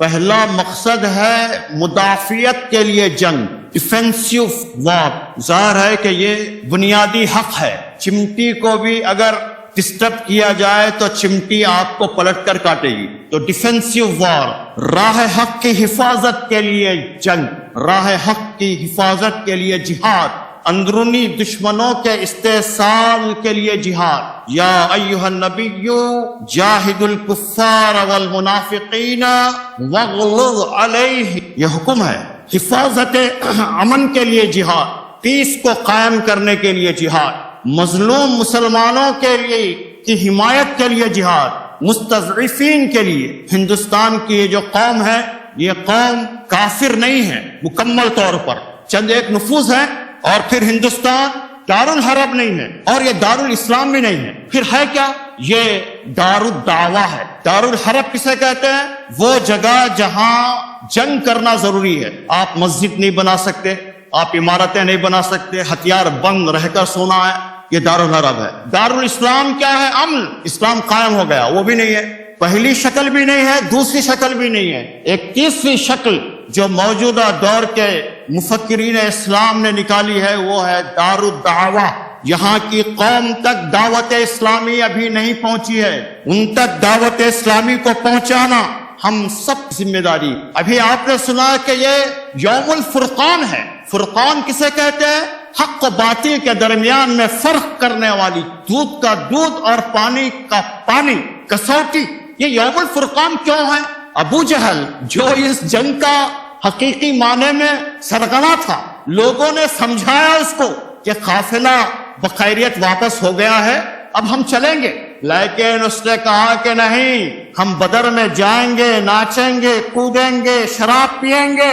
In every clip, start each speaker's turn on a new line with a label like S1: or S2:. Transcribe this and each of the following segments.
S1: پہلا مقصد ہے مدافعت کے لیے جنگ، ڈیفینسو وار۔ ظاہر ہے کہ یہ بنیادی حق ہے، چمٹی کو بھی اگر ڈسٹرب کیا جائے تو چمٹی آپ کو پلٹ کر کاٹے گی۔ تو ڈیفینسو وار، راہ حق کی حفاظت کے لیے جنگ، راہ حق کی حفاظت کے لیے جہاد، اندرونی دشمنوں کے استحصال کے لیے جہاد۔ یا ایھا النبی جاہد الکفار والمنافقین واغلظ علیہ، یہ حکم ہے۔ حفاظت امن کے لیے جہاد، پیس کو قائم کرنے کے لیے جہاد، مظلوم مسلمانوں کے لیے کی حمایت کے لیے جہاد، مستضعفین کے لیے۔ ہندوستان کی یہ جو قوم ہے، یہ قوم کافر نہیں ہے مکمل طور پر، چند ایک نفوذ ہے، اور پھر ہندوستان دارالحرب نہیں ہے اور یہ دارالاسلام بھی نہیں ہے، پھر ہے کیا؟ یہ دارالدعوہ ہے۔ دارالحرب کسے کہتے ہیں؟ وہ جگہ جہاں جنگ کرنا ضروری ہے۔ آپ مسجد نہیں بنا سکتے، آپ عمارتیں نہیں بنا سکتے، ہتھیار بند رہ کر سونا ہے، یہ دارالحرب ہے۔ دارالاسلام کیا ہے؟ امن، اسلام قائم ہو گیا، وہ بھی نہیں ہے۔ پہلی شکل بھی نہیں ہے، دوسری شکل بھی نہیں ہے۔ ایک تیسری شکل جو موجودہ دور کے مفکرین اسلام نے نکالی ہے، وہ ہے دارالدعوہ۔ یہاں کی قوم تک دعوت اسلامی ابھی نہیں پہنچی ہے، ان تک دعوت اسلامی کو پہنچانا ہم سب ذمہ داری۔ ابھی آپ نے سنا کہ یہ یوم الفرقان ہے۔ فرقان کسے کہتے ہیں؟ حق و باطل کے درمیان میں فرق کرنے والی، دودھ کا دودھ اور پانی کا پانی، کسوٹی۔ یہ یوم الفرقان کیوں ہے؟ ابو جہل جو اس جنگ کا حقیقی معنی میں سرغنہ تھا، لوگوں نے سمجھایا اس کو کہ قافلہ بخیریت واپس ہو گیا ہے، اب ہم چلیں گے، لیکن اس نے کہا کہ نہیں، ہم بدر میں جائیں گے، ناچیں گے، کودیں گے، شراب پیئیں گے،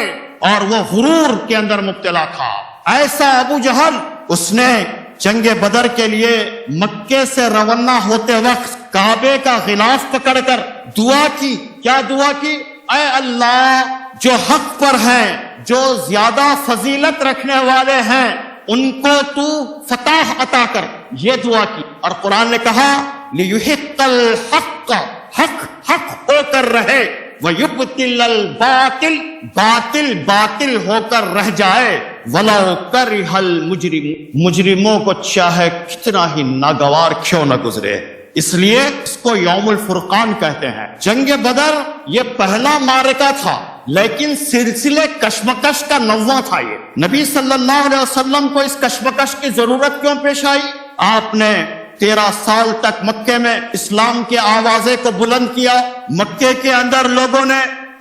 S1: اور وہ غرور کے اندر مبتلا تھا۔ ایسا ابو جہل، اس نے جنگ بدر کے لیے مکے سے روانہ ہوتے وقت کعبے کا غلاف پکڑ کر دعا کی۔ کیا دعا کی؟ اے اللہ، جو حق پر ہیں، جو زیادہ فضیلت رکھنے والے ہیں، ان کو تو فتح عطا کر، یہ دعا کی۔ اور قرآن نے کہا لِيُحِقَّ الْحَقَّ، حق حق ہو کر رہے، وَيُبْطِلَ الْبَاطِلَ، باطل باطل ہو کر رہ جائے، وَلَوْ كَرِهَ الْمُجْرِمُونَ، مجرموں کو چاہے کتنا ہی ناگوار کیوں نہ گزرے۔ اس لیے اس کو یوم الفرقان کہتے ہیں۔ جنگ بدر یہ پہلا معرکہ تھا، لیکن سلسلے کشمکش کا نواں تھا۔ یہ نبی صلی اللہ علیہ وسلم کو اس کشمکش کی ضرورت کیوں پیش آئی؟ آپ نے 13 سال تک مکے میں اسلام کے آوازے کو بلند کیا۔ مکے کے اندر لوگوں نے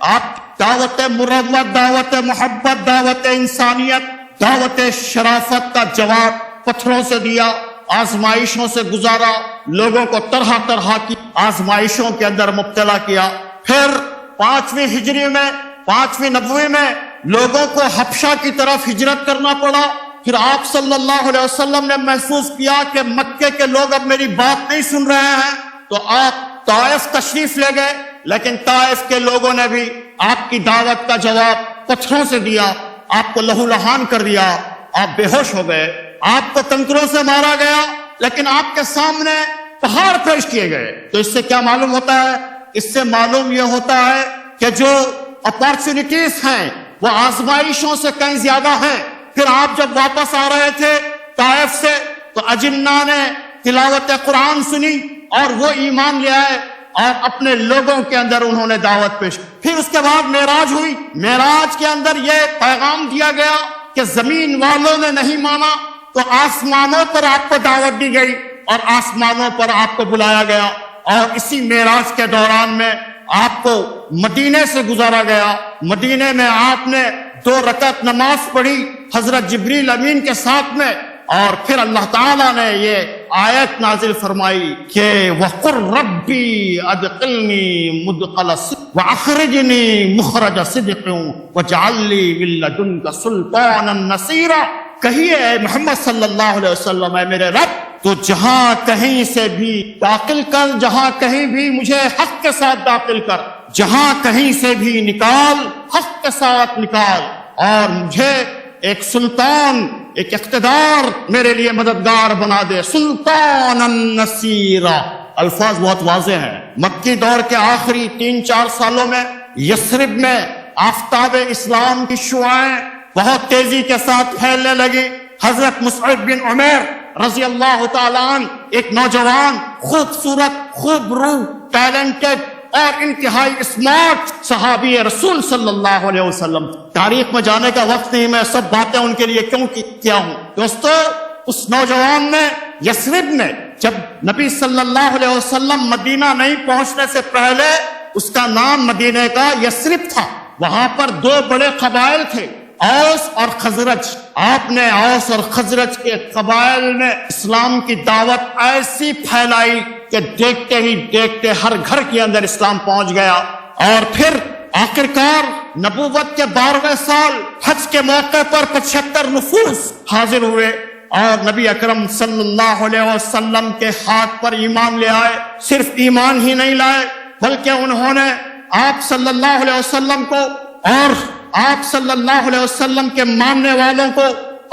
S1: آپ دعوت مروت، دعوت محبت، دعوت انسانیت، دعوت شرافت کا جواب پتھروں سے دیا، آزمائشوں سے گزارا، لوگوں کو طرح طرح کی آزمائشوں کے اندر مبتلا کیا۔ پھر 5ویں ہجری میں، 5ویں نبوی میں لوگوں کو حبشہ کی طرف ہجرت کرنا پڑا۔ پھر آپ صلی اللہ علیہ وسلم نے محسوس کیا کہ مکے کے لوگ اب میری بات نہیں سن رہے ہیں، تو آپ طائف تشریف لے گئے، لیکن طائف کے لوگوں نے بھی آپ کی دعوت کا جواب پتھروں سے دیا، آپ کو لہو لہان کر دیا، آپ بے ہوش ہو گئے، آپ کو کنکروں سے مارا گیا، لیکن آپ کے سامنے پہاڑ پیش کیے گئے۔ تو اس سے کیا معلوم ہوتا ہے؟ اس سے معلوم یہ ہوتا ہے کہ جو اپارچونٹیز ہیں وہ آزمائشوں سے کہیں زیادہ ہیں۔ پھر آپ جب واپس آ رہے تھے طائف سے، تو اجنہ نے تلاوت قرآن سنی اور وہ ایمان لے آئے، اور اپنے لوگوں کے اندر انہوں نے دعوت پیش کی۔ پھر اس کے بعد معراج ہوئی، معراج کے اندر یہ پیغام دیا گیا کہ زمین والوں نے نہیں مانا تو آسمانوں پر آپ کو دعوت دی گئی، اور آسمانوں پر آپ کو بلایا گیا، اور اسی معراج کے دوران میں آپ کو مدینے سے گزارا گیا۔ مدینے میں آپ نے 2 رکعت نماز پڑھی حضرت جبریل امین کے ساتھ میں، اور پھر اللہ تعالیٰ نے یہ آیت نازل فرمائی کہ وَقُلْ رَبِّي أَدْخِلْنِي مُدْخَلَ صِدْقٍ وَأَخْرِجْنِي مُخْرَجَ صِدْقٍ وَاجْعَل لِّي مِن لَّدُنكَ سُلْطَانًا نَّصِيرًا۔ کہیے اے محمد صلی اللہ علیہ وسلم، اے میرے رب، تو جہاں کہیں سے بھی داخل کر، جہاں کہیں بھی مجھے حق کے ساتھ داخل کر، جہاں کہیں سے بھی نکال، حق کے ساتھ نکال، اور مجھے ایک سلطان، ایک اقتدار میرے لیے مددگار بنا دے، سلطانا نصیرا۔ الفاظ بہت واضح ہیں۔ مکی دور کے آخری 3-4 سالوں میں یثرب میں آفتاب اسلام کی شعاعیں بہت تیزی کے ساتھ پھیلنے لگی. حضرت مصعب بن عمیر رضی اللہ تعالیٰ عنہ ایک نوجوان خوبصورت خوب روح ٹیلنٹڈ اور انتہائی اسمارٹ صحابی رسول صلی اللہ علیہ وسلم. تاریخ میں جانے کا وقت نہیں، میں سب باتیں ان کے لیے کیوں کیا ہوں. دوستو اس نوجوان نے یثرب میں جب نبی صلی اللہ علیہ وسلم مدینہ نہیں پہنچنے سے پہلے اس کا نام مدینہ کا یثرب تھا. وہاں پر دو بڑے قبائل تھے، اوس اور خزرج. آپ نے اوس اور خزرج کے قبائل نے اسلام کی دعوت ایسی پھیلائی کہ دیکھتے ہی دیکھتے ہر گھر کے اندر اسلام پہنچ گیا. اور پھر آخرکار نبوت کے 12ویں سال حج کے موقع پر 75 نفوس حاضر ہوئے اور نبی اکرم صلی اللہ علیہ وسلم کے ہاتھ پر ایمان لے آئے. صرف ایمان ہی نہیں لائے بلکہ انہوں نے آپ صلی اللہ علیہ وسلم کو اور آپ صلی اللہ علیہ وسلم کے ماننے والوں کو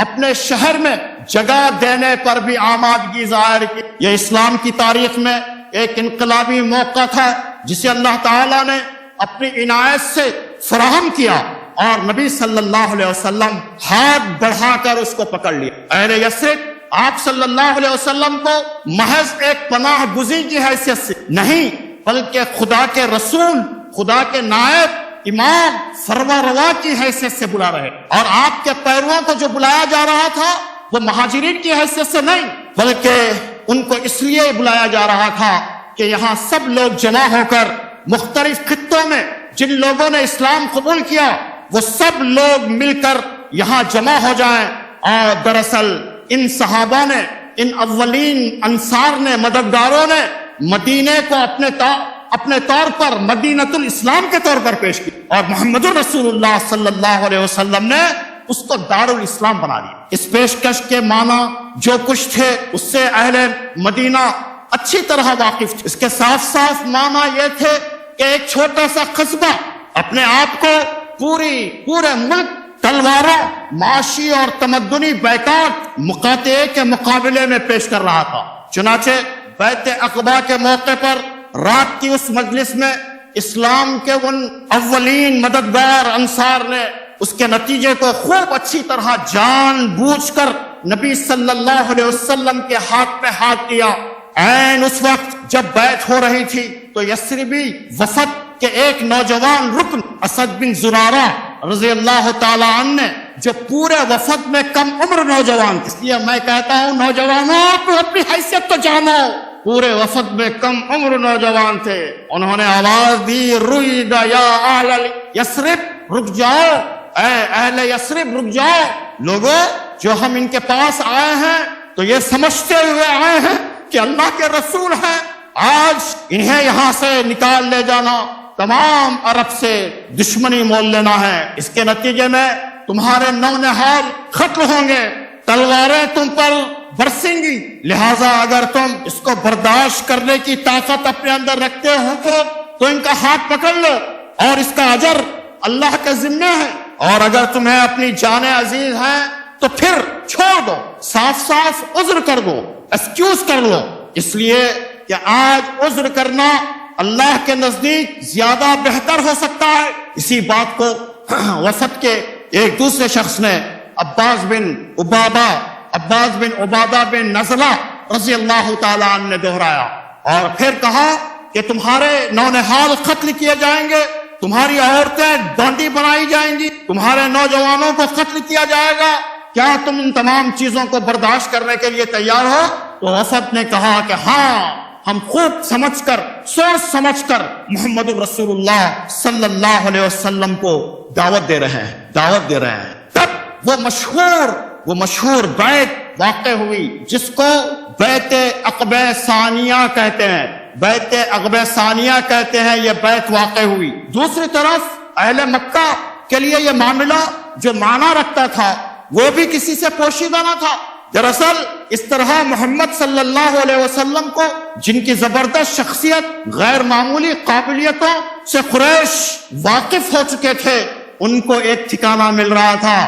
S1: اپنے شہر میں جگہ دینے پر بھی آمادگی ظاہر کی. یہ اسلام کی تاریخ میں ایک انقلابی موقع تھا جسے اللہ تعالیٰ نے اپنی عنایت سے فراہم کیا اور نبی صلی اللہ علیہ وسلم ہاتھ بڑھا کر اس کو پکڑ لیا. اہل یثرب آپ صلی اللہ علیہ وسلم کو محض ایک پناہ گزین کی حیثیت سے نہیں بلکہ خدا کے رسول، خدا کے نائب، امام، فرما روا کی حیثیت سے بلا رہے. اور آپ کے پیرووں کو جو بلایا جا رہا تھا وہ مہاجرین کی حیثیت سے نہیں بلکہ ان کو اس لیے بلایا جا رہا تھا کہ یہاں سب لوگ جمع ہو کر مختلف خطوں میں جن لوگوں نے اسلام قبول کیا وہ سب لوگ مل کر یہاں جمع ہو جائیں. اور دراصل ان صحابہ نے، ان اولین انصار نے، مددگاروں نے مدینے کو اپنے طور پر مدینۃ الاسلام کے طور پر پیش کی اور محمد رسول اللہ صلی اللہ علیہ وسلم نے اس کو دار الاسلام بنا دیا. اس پیشکش کے معنی جو کچھ تھے اس سے اہل مدینہ اچھی طرح واقف تھے. اس کے صاف صاف معنی یہ تھے کہ ایک چھوٹا سا قصبہ اپنے آپ کو پورے ملک تلواروں، معاشی اور تمدنی بیکاٹ مقاطعے کے مقابلے میں پیش کر رہا تھا. چنانچہ بیعت عقبہ کے موقع پر رات کی اس مجلس میں اسلام کے ان اولین مددگار انصار نے اس کے نتیجے کو خوب اچھی طرح جان بوجھ کر نبی صلی اللہ علیہ وسلم کے ہاتھ پہ ہاتھ دیا. عین اس وقت جب بیعت ہو رہی تھی تو یثربی وفد کے ایک نوجوان رکن اسد بن زرارہ رضی اللہ تعالی عنہ نے، جو پورے وفد میں کم عمر نوجوان تھے، اس لیے میں کہتا ہوں نوجوانوں کو اپنی حیثیت تو جانو، پورے وفد میں کم عمر نوجوان تھے. انہوں نے آواز دی، رویدا یا اہل یثرب، رک جاؤ، اے اہل یثرب رک جاؤ. لوگوں جو ہم ان کے پاس آئے ہیں تو یہ سمجھتے ہوئے آئے ہیں کہ اللہ کے رسول ہیں، آج انہیں یہاں سے نکال لے جانا، تمام عرب سے دشمنی مول لینا ہے. اس کے نتیجے میں تمہارے نو نہال ختم ہوں گے، تلواریں تم پر برسیں گی. لہذا اگر تم اس کو برداشت کرنے کی طاقت اپنے اندر رکھتے ہو تو ان کا ہاتھ پکڑ لو اور اس کا اجر اللہ کے ذمہ ہے. اور اگر تمہیں اپنی جان عزیز ہے تو پھر چھوڑ دو، صاف صاف عذر کر دو، ایکسکیوز کر لو. اس لیے کہ آج عذر کرنا اللہ کے نزدیک زیادہ بہتر ہو سکتا ہے. اسی بات کو وفد کے ایک دوسرے شخص نے عباس بن عبادہ بن نزلہ رضی اللہ تعالیٰ عنہ نے دہرایا اور پھر کہا کہ تمہارے نونہال قتل کیے جائیں گے، تمہاری عورتیں ڈانڈی بنائی جائیں گی، تمہارے نوجوانوں کو قتل کیا جائے گا. کیا تم ان تمام چیزوں کو برداشت کرنے کے لیے تیار ہو؟ تو وفد نے کہا کہ ہاں، ہم خوب سوچ سمجھ کر محمد رسول اللہ صلی اللہ علیہ وسلم کو دعوت دے رہے ہیں. تب وہ مشہور بیعت واقع ہوئی جس کو بیعت عقبہ ثانیہ کہتے ہیں. بیعت عقبہ ثانیہ کہتے ہیں یہ بیعت واقع ہوئی. دوسری طرف اہل مکہ کے لیے یہ معاملہ جو معنی رکھتا تھا وہ بھی کسی سے پوشیدہ نہ تھا. دراصل اس طرح محمد صلی اللہ علیہ وسلم کو جن کی زبردست شخصیت، غیر معمولی قابلیتوں سے قریش واقف ہو چکے تھے، ان کو ایک ٹھکانہ مل رہا تھا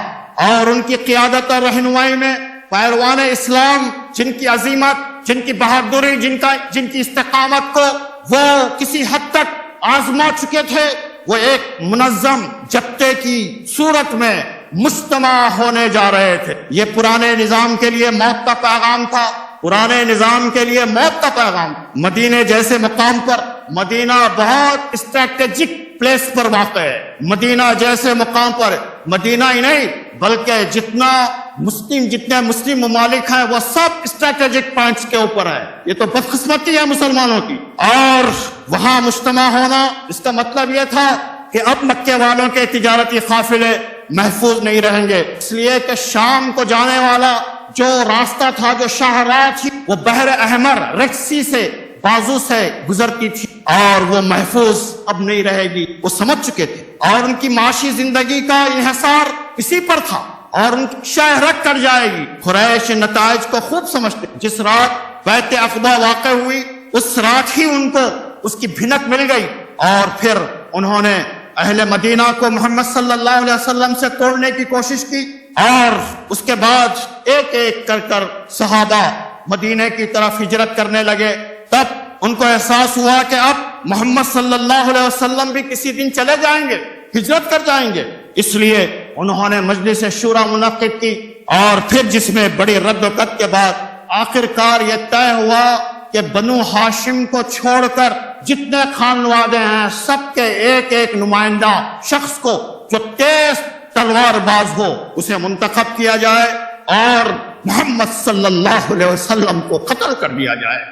S1: اور ان کی قیادت اور رہنمائی میں پیروان اسلام جن کی عظیمت، جن کی بہادری، جن کی استقامت کو وہ کسی حد تک آزما چکے تھے، وہ ایک منظم جبتے کی صورت میں مجتمع ہونے جا رہے تھے. یہ پرانے نظام کے لیے موت کا پیغام تھا، پرانے نظام کے لیے موت کا پیغام. مدینے جیسے مقام پر، مدینہ بہت اسٹریٹجک پلیس پر واقع ہے. مدینہ جیسے مقام پر مدینہ ہی نہیں بلکہ جتنے مسلم ممالک ہیں وہ سب اسٹریٹجک پوائنٹس کے اوپر ہے. یہ تو بدقسمتی ہے مسلمانوں کی. اور وہاں مجتمع ہونا اس کا مطلب یہ تھا کہ اب مکے والوں کے تجارتی قافلے محفوظ نہیں رہیں گے، اس لیے کہ شام کو جانے والا جو راستہ تھا، جو شاہراہ تھی، وہ بحر احمر ریڈ سی سے بازو سے گزرتی تھی اور وہ محفوظ اب نہیں رہے گی. وہ سمجھ چکے تھے اور ان کی معاشی زندگی کا انحصار اسی پر تھا اور ان کی شہرت کر جائے گی. قریش نتائج کو خوب سمجھتے. جس رات بیعت عقبہ واقع ہوئی اس رات ہی ان کو اس کی بھنک مل گئی اور پھر انہوں نے اہل مدینہ کو محمد صلی اللہ علیہ وسلم سے توڑنے کی کوشش کی اور اس کے بعد ایک ایک کر صحابہ مدینہ کی طرف ہجرت کرنے لگے. تب ان کو احساس ہوا کہ اب محمد صلی اللہ علیہ وسلم بھی کسی دن چلے جائیں گے، ہجرت کر جائیں گے. اس لیے انہوں نے مجلس شورا منعقد کی اور پھر جس میں بڑی رد و قت کے بعد آخر کار یہ طے ہوا کہ بنو ہاشم کو چھوڑ کر جتنے خانوادے ہیں سب کے ایک ایک نمائندہ شخص کو جو تیز تلوار باز ہو اسے منتخب کیا جائے اور محمد صلی اللہ علیہ وسلم کو قتل کر دیا جائے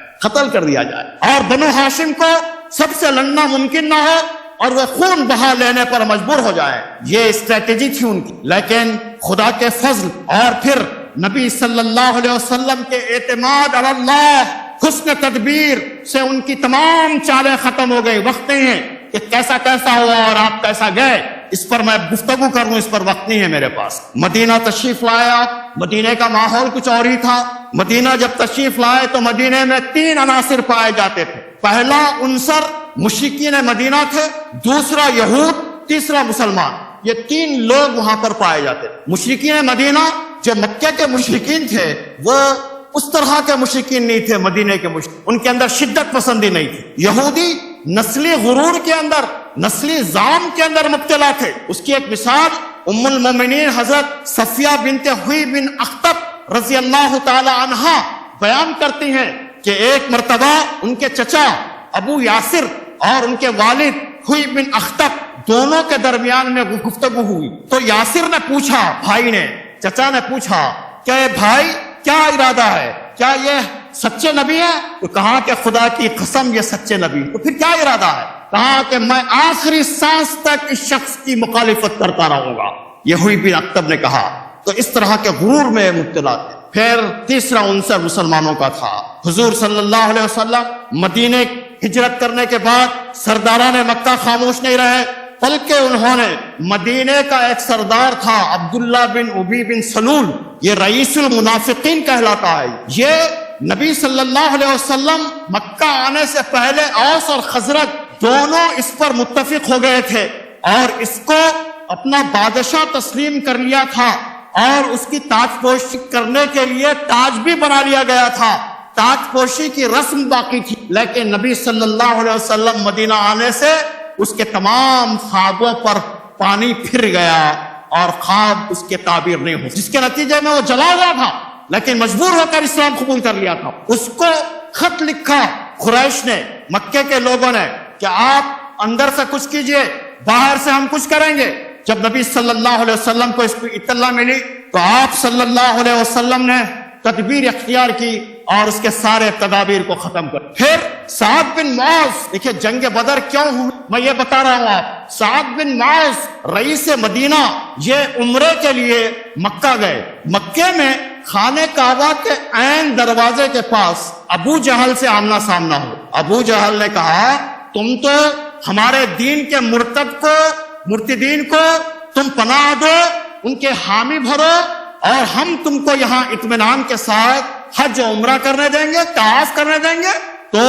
S1: اور بنو ہاشم کو سب سے لڑنا ممکن نہ ہو اور وہ خون بہا لینے پر مجبور ہو جائے. یہ اسٹریٹجی تھی ان کی. لیکن خدا کے فضل اور پھر نبی صلی اللہ علیہ وسلم کے اعتماد علی اللہ، حسن تدبیر سے ان کی تمام چالیں ختم ہو گئی. وقت نہیں ہے کہ کیسا ہوا اور آپ کیسا گئے، اس پر میں گفتگو کروں، اس پر وقت نہیں ہے میرے پاس. مدینہ تشریف لائے. مدینہ کا ماحول کچھ اور ہی تھا. مدینہ جب تشریف لائے تو مدینہ میں 3 عناصر پائے جاتے تھے. پہلا عنصر مشرکین مدینہ تھے، دوسرا یہود، تیسرا مسلمان. یہ 3 لوگ وہاں پر پائے جاتے تھے. مشرکین مدینہ جو مکہ کے مشرکین تھے وہ اس طرح کے مشرکین نہیں تھے. مدینہ کے مشرکین ان کے اندر شدت پسندی نہیں تھی. یہودی نسلی غرور کے اندر، نسلی زام کے اندر مبتلا تھے. اس کی ایک مثال ام المومنین حضرت صفیہ بنت ہوئی بن اخطب رضی اللہ تعالی عنہا بیان کرتی ہیں کہ ایک مرتبہ ان کے چچا ابو یاسر اور ان کے والد ہوئی بن اخطب دونوں کے درمیان میں گفتگو ہوئی. تو یاسر نے پوچھا، بھائی نے، چچا نے پوچھا کہ بھائی کیا ارادہ ہے، کیا یہ سچے نبی ہے؟ تو کہا کہ خدا کی قسم یہ سچے نبی. تو پھر کیا ارادہ ہے؟ کہا کہ میں آخری سانس تک اس شخص کی مخالفت کرتا رہوں گا. یہ ہوئی بن اخطب نے کہا. تو اس طرح کے غرور میں مبتلا تھے. پھر تیسرا عنصر مسلمانوں کا تھا. حضور صلی اللہ علیہ وسلم مدینے ہجرت کرنے کے بعد سرداران مکہ خاموش نہیں رہے بلکہ انہوں نے مدینے کا ایک سردار تھا عبداللہ بن ابی بن سلول، یہ رئیس المنافقین کہلاتا ہے. یہ نبی صلی اللہ علیہ وسلم مکہ آنے سے پہلے اوس اور خزرج دونوں اس پر متفق ہو گئے تھے اور اس کو اپنا بادشاہ تسلیم کر لیا تھا اور اس کی تاج پوشی کرنے کے لیے تاج بھی بنا لیا گیا تھا. تاج پوشی کی رسم باقی تھی لیکن نبی صلی اللہ علیہ وسلم مدینہ آنے سے اس کے تمام خوابوں پر پانی پھر گیا اور خواب اس کے تعبیر نہیں ہو، جس کے نتیجے میں وہ جلا گیا تھا لیکن مجبور ہو کر اسلام قبول کر لیا تھا. اس کو خط لکھا قریش نے، مکے کے لوگوں نے کہ آپ اندر سے کچھ کیجئے، باہر سے ہم کچھ کریں گے. جب نبی صلی اللہ علیہ وسلم کو اس کی اطلاع ملی تو آپ صلی اللہ علیہ وسلم نے تدبیر اختیار کی اور اس کے سارے تدابیر کو ختم کر. پھر سعد بن معاذ، دیکھیں جنگ بدر کیوں ہوئی میں یہ بتا رہا ہوں آپ. سعد بن معاذ رئیس مدینہ یہ عمرے کے لیے مکہ گئے. مکے میں خانہ کعبہ کے عین دروازے کے پاس ابو جہل سے آمنا سامنا ہو. ابو جہل نے کہا تم تو ہمارے دین کے مرتدین کو تم پناہ دو، ان کے حامی بھرو اور ہم تم کو یہاں اطمینان کے ساتھ حج و عمرہ کرنے دیں گے، طواف کرنے دیں گے. تو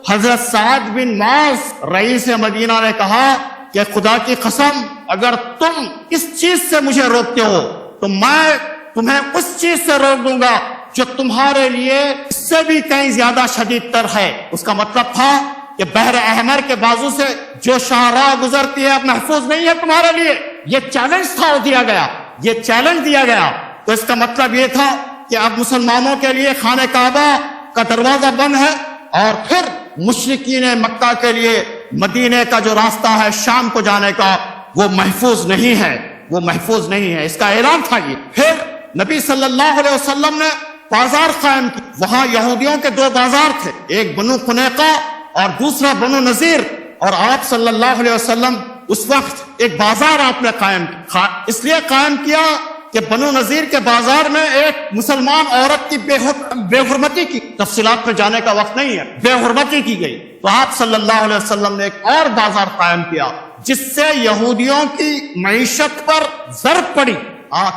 S1: حضرت سعد بن معاذ رئیس مدینہ نے کہا کہ خدا کی قسم اگر تم اس چیز سے مجھے روکتے ہو تو میں تمہیں اس چیز سے روک دوں گا جو تمہارے لیے اس سے بھی کہیں زیادہ شدید تر ہے. اس کا مطلب تھا کہ بحر احمر کے بازو سے جو شاہراہ گزرتی ہے اب محفوظ نہیں ہے تمہارے لیے. یہ چیلنج تھا دیا گیا, یہ چیلنج دیا گیا. تو اس کا مطلب یہ تھا کہ اب مسلمانوں کے لیے خانہ کعبہ کا دروازہ بند ہے, اور پھر مشرکین مکہ کے لیے مدینے کا جو راستہ ہے شام کو جانے کا وہ محفوظ نہیں ہے, وہ محفوظ نہیں ہے. اس کا اعلان تھا یہ. پھر نبی صلی اللہ علیہ وسلم نے بازار قائم کی. وہاں یہودیوں کے دو بازار تھے, ایک بنو قنیقہ اور دوسرا بنو نذیر, اور آپ صلی اللہ علیہ وسلم اس وقت ایک بازار آپ نے قائم کیا. اس لیے قائم کیا کہ بنو نذیر کے بازار میں ایک مسلمان عورت کی بے حرمتی کی, تفصیلات میں جانے کا وقت نہیں ہے, بے حرمتی کی گئی. تو آپ صلی اللہ علیہ وسلم نے ایک اور بازار قائم کیا جس سے یہودیوں کی معیشت پر ضرب پڑی.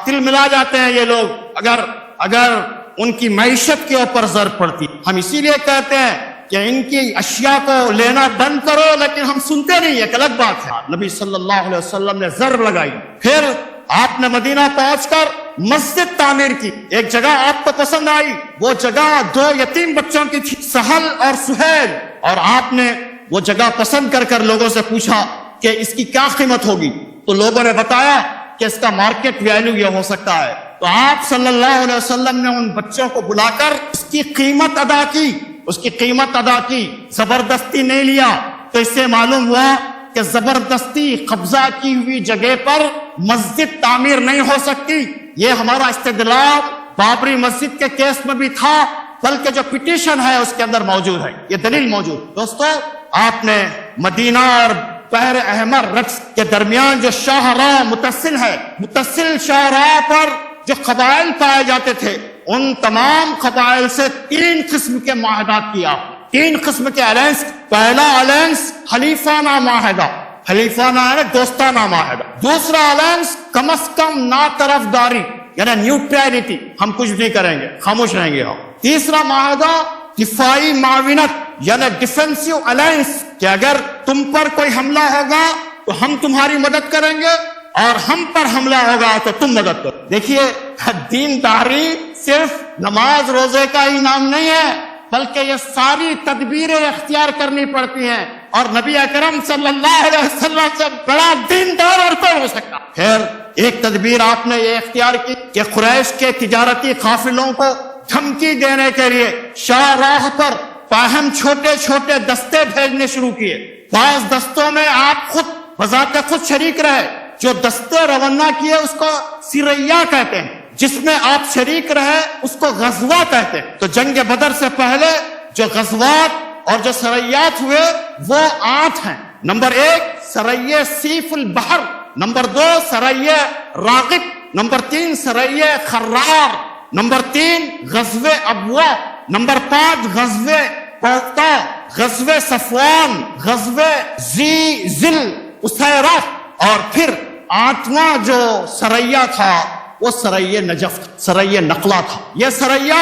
S1: تل ملا جاتے ہیں یہ لوگ اگر ان کی معیشت کے اوپر ضرب پڑتی. ہم اسی لیے کہتے ہیں کہ ان کی اشیاء کو لینا بند کرو, لیکن ہم سنتے نہیں, ایک الگ بات ہے. نبی صلی اللہ علیہ وسلم نے ضرب لگائی. پھر آپ نے مدینہ پہنچ کر مسجد تعمیر کی. ایک جگہ آپ کو پسند آئی, وہ جگہ دو یتیم بچوں کی تھی, سہل اور سہیل, اور آپ نے وہ جگہ پسند کر لوگوں سے پوچھا کہ اس کی کیا قیمت ہوگی. تو لوگوں نے بتایا کہ اس کا مارکیٹ ویلیو یہ ہو سکتا ہے. تو آپ صلی اللہ علیہ وسلم نے ان بچوں کو بلا کر اس کی قیمت ادا کی, اس کی قیمت ادا کی, زبردستی نہیں لیا. تو اس سے معلوم ہوا کہ زبردستی قبضہ کی ہوئی جگہ پر مسجد تعمیر نہیں ہو سکتی. یہ ہمارا استدلال بابری مسجد کے کیس میں بھی تھا, بلکہ جو پٹیشن ہے اس کے اندر موجود ہے, یہ دلیل موجود. دوستو, آپ نے مدینہ اور بحر احمر رقص کے درمیان جو شاہراہ متصل ہے, متصل شاہراہ پر جو قبائل پائے جاتے تھے, ان تمام قبائل سے 3 قسم کے معاہدات کیا, 3 قسم کے الائنس. پہلا الائنس حلیفانہ معاہدہ, حلیفانہ ہے دوستانہ معاہدہ. دوسرا الائنس کم از کم ناطرفداری یعنی نیوٹرلٹی, ہم کچھ نہیں کریں گے, خاموش رہیں گے ہم. تیسرا معاہدہ دفاعی معاونت یعنی ڈیفینسو الائنس, کہ اگر تم پر کوئی حملہ ہوگا تو ہم تمہاری مدد کریں گے, اور ہم پر حملہ ہوگا تو تم مدد کرو. دیکھیے, دینداری صرف نماز روزے کا ہی نام نہیں ہے, بلکہ یہ ساری تدبیریں اختیار کرنی پڑتی ہیں, اور نبی اکرم صلی اللہ علیہ وسلم سے بڑا دیندار اور کون ہو سکتا. پھر ایک تدبیر آپ نے یہ اختیار کی کہ قریش کے تجارتی قافلوں کو دھمکی دینے کے لیے شاہراہ پر باہم چھوٹے چھوٹے دستے بھیجنے شروع کیے. بعض دستوں میں آپ خود بذات خود شریک رہے. جو دستے روانہ کیے اس کو سریا کہتے ہیں, جس میں آپ شریک رہے اس کو غزوہ کہتے ہیں. تو جنگ بدر سے پہلے جو غزوات اور جو سریات ہوئے وہ 8 ہیں. نمبر 1 سریہ سیف البحر, نمبر 2 سریہ راغب, نمبر 3 سریہ خرار, نمبر 3 غزوہ ابوا, نمبر 5 غزوہ پوتا, غزوہ صفوان, غزوہ ذل اسیرہ, اور پھر 8واں جو سریہ تھا وہ سریہ نجف, سریہ نقلہ تھا. یہ سریہ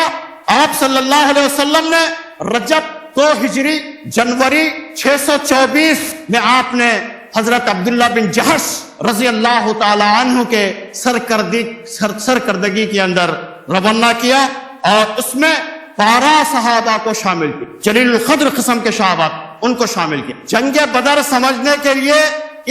S1: آپ صلی اللہ علیہ وسلم نے رجب 2 ہجری جنوری 624 میں آپ نے حضرت عبداللہ بن جہش رضی اللہ تعالی عنہ کے سرکردگی کے اندر روانہ کیا, اور اس میں 12 صحابہ کو شامل کیا, جلیل القدر قسم کے صحابہ ان کو شامل کیا. جنگ بدر سمجھنے کے لیے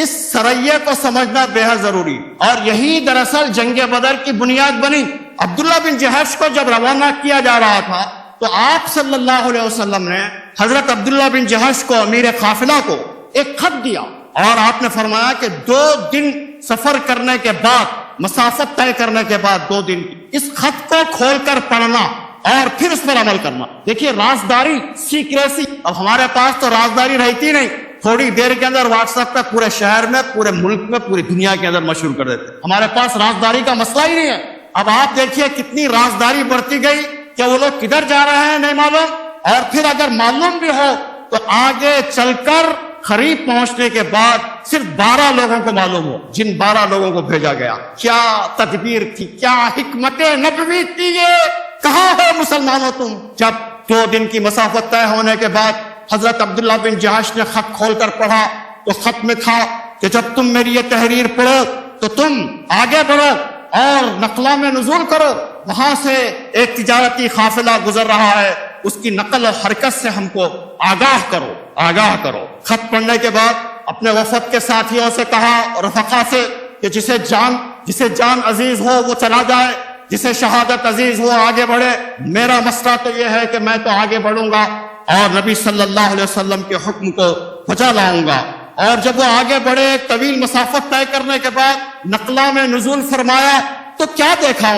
S1: اس سریہ کو سمجھنا بے حد ضروری, اور یہی دراصل جنگ بدر کی بنیاد بنی. عبداللہ بن جہش کو جب روانہ کیا جا رہا تھا تو آپ صلی اللہ علیہ وسلم نے حضرت عبداللہ بن جہش کو, امیر قافلہ کو, ایک خط دیا, اور آپ نے فرمایا کہ 2 دن سفر کرنے کے بعد, مسافت طے کرنے کے بعد 2 دن اس خط کو کھول کر پڑھنا اور پھر اس پر عمل کرنا. دیکھیے, رازداری, سیکریسی. اب ہمارے پاس تو رازداری رہتی نہیں, تھوڑی دیر کے اندر واٹس ایپ پہ پورے شہر میں, پورے ملک میں, پوری دنیا کے اندر مشہور کر دیتے. ہمارے پاس رازداری کا مسئلہ ہی نہیں ہے. اب آپ دیکھیے کتنی رازداری بڑھتی گئی کہ وہ لوگ کدھر جا رہے ہیں نہیں معلوم, اور پھر اگر معلوم بھی ہو تو آگے چل کر قریب پہنچنے کے بعد صرف 12 لوگوں کو معلوم ہو, جن 12 لوگوں کو بھیجا گیا. کیا تدبیر تھی, کیا حکمت نبوی تھی یہ, کہاں ہو مسلمانوں تم. جب 2 دن کی مسافت طے ہونے کے بعد حضرت عبداللہ بن جہش نے خط کھول کر پڑھا تو خط میں تھا کہ جب تم میری یہ تحریر پڑھو تو تم آگے بڑھو اور نقلہ میں نزول کرو. وہاں سے ایک تجارتی قافلہ گزر رہا ہے, اس کی نقل اور حرکت سے ہم کو آگاہ کرو. خط پڑھنے کے بعد اپنے وفد کے ساتھیوں سے کہا اور رفقا سے کہ جسے جان عزیز ہو وہ چلا جائے، جسے شہادت عزیز ہو آگے بڑھے. میرا مسئلہ تو یہ ہے کہ میں تو آگے بڑھوں گا اور نبی صلی اللہ علیہ وسلم کے حکم کو بجا لاؤں گا. اور جب وہ آگے بڑھے ایک طویل مسافت طے کرنے کے بعد نقلہ میں نزول فرمایا تو کیا دیکھا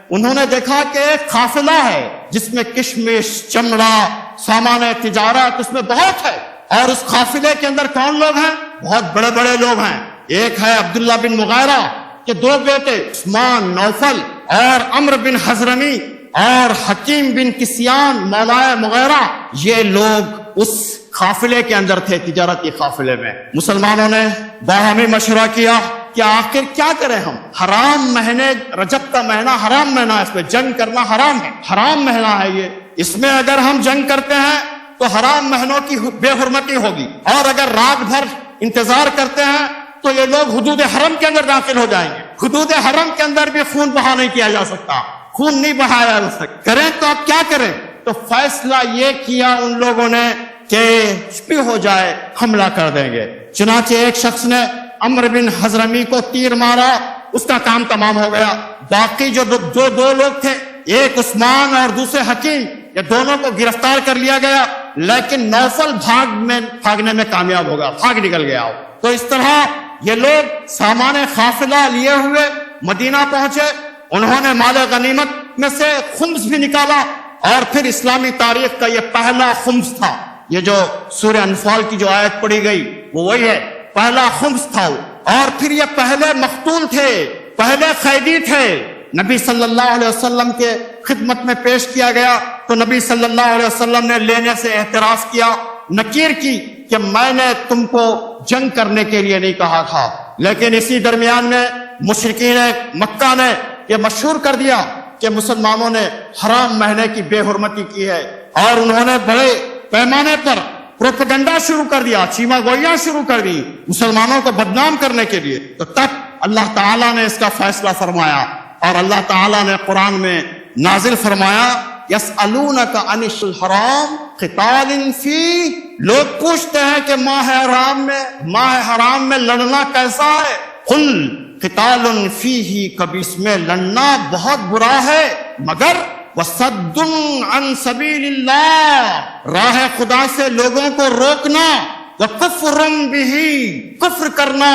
S1: انہوں نے دیکھا کہ ایک قافلہ ہے جس میں کشمش، چمڑا، سامان تجارت اس میں بہت ہے. اور اس قافلے کے اندر کون لوگ ہیں؟ بہت بڑے بڑے لوگ ہیں. ایک ہے عبداللہ بن مغیرہ کے 2 بیٹے عثمان نوفل اور عمرو بن حضرمی اور حکیم بن کسیان مولائے مغیرہ. یہ لوگ اس قافلے کے اندر تھے، تجارتی قافلے میں. مسلمانوں نے باہمی مشورہ کیا کہ آخر کیا کریں ہم؟ حرام مہینے، رجب کا مہینہ حرام مہینہ، اس میں جنگ کرنا حرام ہے، حرام مہینہ ہے یہ. اس میں اگر ہم جنگ کرتے ہیں تو حرام مہینوں کی بے حرمتی ہوگی، اور اگر رات بھر انتظار کرتے ہیں تو یہ لوگ حدود حرم کے اندر داخل ہو جائیں گے. حدود حرم کے اندر بھی خون بہا نہیں کیا جا سکتا، خون نہیں بہایا جا سکتا. کریں تو آپ کیا کریں؟ تو فیصلہ یہ کیا ان لوگوں نے کہ بھی ہو جائے حملہ کر دیں گے. چنانچہ ایک شخص نے عمرو بن حضرمی کو تیر مارا، اس کا کام تمام ہو گیا. باقی جو 2 لوگ تھے، ایک عثمان اور دوسرے حکیم، یہ دونوں کو گرفتار کر لیا گیا. لیکن نوفل بھاگنے میں کامیاب ہوگا، بھاگ نکل گیا. تو اس طرح یہ لوگ سامان قافلہ لیے ہوئے مدینہ پہنچے. انہوں نے مال غنیمت میں سے خمس بھی نکالا، اور پھر اسلامی تاریخ کا یہ پہلا خمس تھا. یہ جو سورہ انفال کی جو آیت پڑھی گئی وہ وہی ہے، پہلا خمس تھا. اور پھر یہ پہلے مقتول تھے، پہلے قیدی تھے. نبی صلی اللہ علیہ وسلم کے خدمت میں پیش کیا گیا تو نبی صلی اللہ علیہ وسلم نے لینے سے اعتراض کیا، نکیر کی کہ میں نے تم کو جنگ کرنے کے لیے نہیں کہا تھا. لیکن اسی درمیان میں مشرکین مکہ نے یہ مشہور کر دیا کہ مسلمانوں نے حرام مہینے کی بے حرمتی کی ہے، اور انہوں نے بڑے پیمانے پر پروپیگنڈا شروع کر دیا، چیما گوئیاں شروع کر دی مسلمانوں کو بدنام کرنے کے لیے. تو تب اللہ تعالیٰ نے اس کا فیصلہ فرمایا، اور اللہ تعالیٰ نے قرآن میں نازل فرمایا یسألونک عن الحرام قتال فیہ. لوگ پوچھتے ہیں کہ ماہ حرام میں لڑنا کیسا ہے؟ قل قتال فیہ، کبھی اس میں لڑنا بہت برا ہے، مگر وصد عن سبیل اللہ، راہ خدا سے لوگوں کو روکنا، وکفر بہ، کفر کرنا،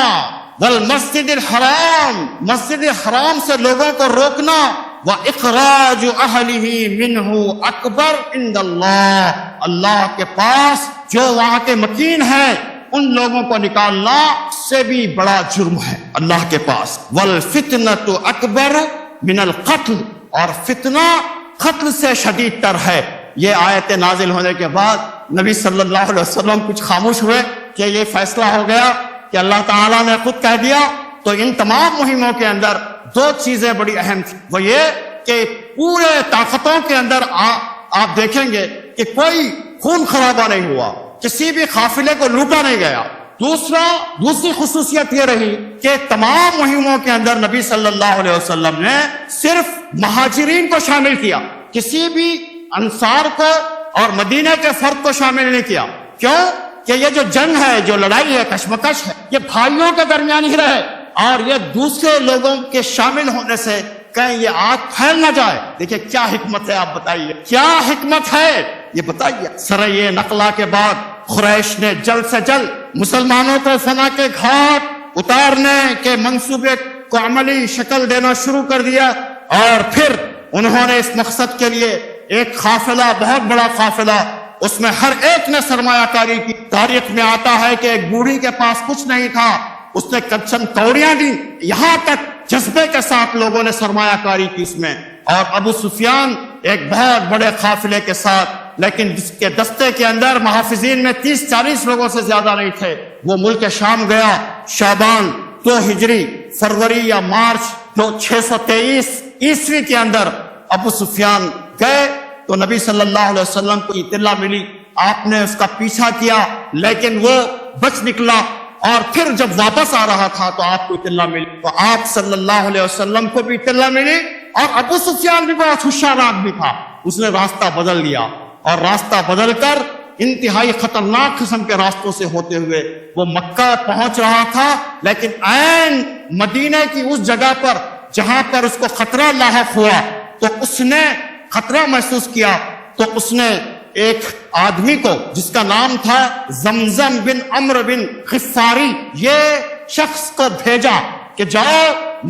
S1: والمسجد الحرام، مسجد حرام سے لوگوں کو روکنا، وَإِخْرَاجُ أَهْلِهِ مِنْهُ أَكْبَرُ عِنْدَ اللَّهِ، اللہ کے پاس جو وہاں کے مکین ہیں ان لوگوں کو نکالنا سے بھی بڑا جرم ہے اللہ کے پاس. وَالْفِتْنَةُ أَكْبَرُ مِنَ الْقَتْلِ، اور فتنہ قتل سے شدید تر ہے. یہ آیت نازل ہونے کے بعد نبی صلی اللہ علیہ وسلم کچھ خاموش ہوئے کہ یہ فیصلہ ہو گیا کہ اللہ تعالیٰ نے خود کہہ دیا. تو ان تمام مہموں کے اندر 2 چیزیں بڑی اہم تھیں. وہ یہ کہ پورے طاقتوں کے اندر آپ دیکھیں گے کہ کوئی خون خرابہ نہیں ہوا، کسی بھی قافلے کو لوٹا نہیں گیا. دوسری خصوصیت یہ رہی کہ تمام مہموں کے اندر نبی صلی اللہ علیہ وسلم نے صرف مہاجرین کو شامل کیا، کسی بھی انصار کو اور مدینہ کے فرد کو شامل نہیں کیا. کیوں؟ کہ یہ جو جنگ ہے، جو لڑائی ہے، کشمکش ہے، یہ بھائیوں کے درمیان ہی رہے، اور یہ دوسرے لوگوں کے شامل ہونے سے کہیں یہ آگ پھیل نہ جائے. دیکھیں کیا حکمت ہے، آپ بتائیے کیا حکمت ہے، یہ بتائیے. سرے نقلہ کے بعد قریش نے جلد سے جلد مسلمانوں کو فنا کے گھاٹ اتارنے کے منصوبے کو عملی شکل دینا شروع کر دیا، اور پھر انہوں نے اس مقصد کے لیے ایک قافلہ، بہت بڑا قافلہ، اس میں ہر ایک نے سرمایہ کاری کی. تاریخ میں آتا ہے کہ ایک بوڑھی کے پاس کچھ نہیں تھا، اس نے چند کوڑیاں دی. یہاں تک جذبے کے ساتھ لوگوں نے سرمایہ کاری کی اس میں. اور ابو سفیان ایک بہت بڑے قافلے کے ساتھ، لیکن جس کے دستے کے اندر محافظین میں 30-40 لوگوں سے زیادہ نہیں تھے، وہ ملک شام گیا. شعبان 2 ہجری، فروری یا مارچ 623 عیسوی کے اندر ابو سفیان گئے تو نبی صلی اللہ علیہ وسلم کو اطلاع ملی. آپ نے اس کا پیچھا کیا لیکن وہ بچ نکلا، اور پھر جب واپس آ رہا تھا تو آپ کو اطلاع ملی. تو آپ صلی اللہ علیہ وسلم کو بھی اطلاع ملی، اور ابو سفیان بھی بہت ہوشیار آدمی تھا، اس نے راستہ بدل لیا. اور راستہ بدل کر انتہائی خطرناک قسم کے راستوں سے ہوتے ہوئے وہ مکہ پہنچ رہا تھا، لیکن عین مدینے کی اس جگہ پر جہاں پر اس کو خطرہ لاحق ہوا تو اس نے خطرہ محسوس کیا، تو اس نے ایک آدمی کو جس کا نام تھا زمزم بن عمرو بن غفاری، یہ شخص کو بھیجا کہ جاؤ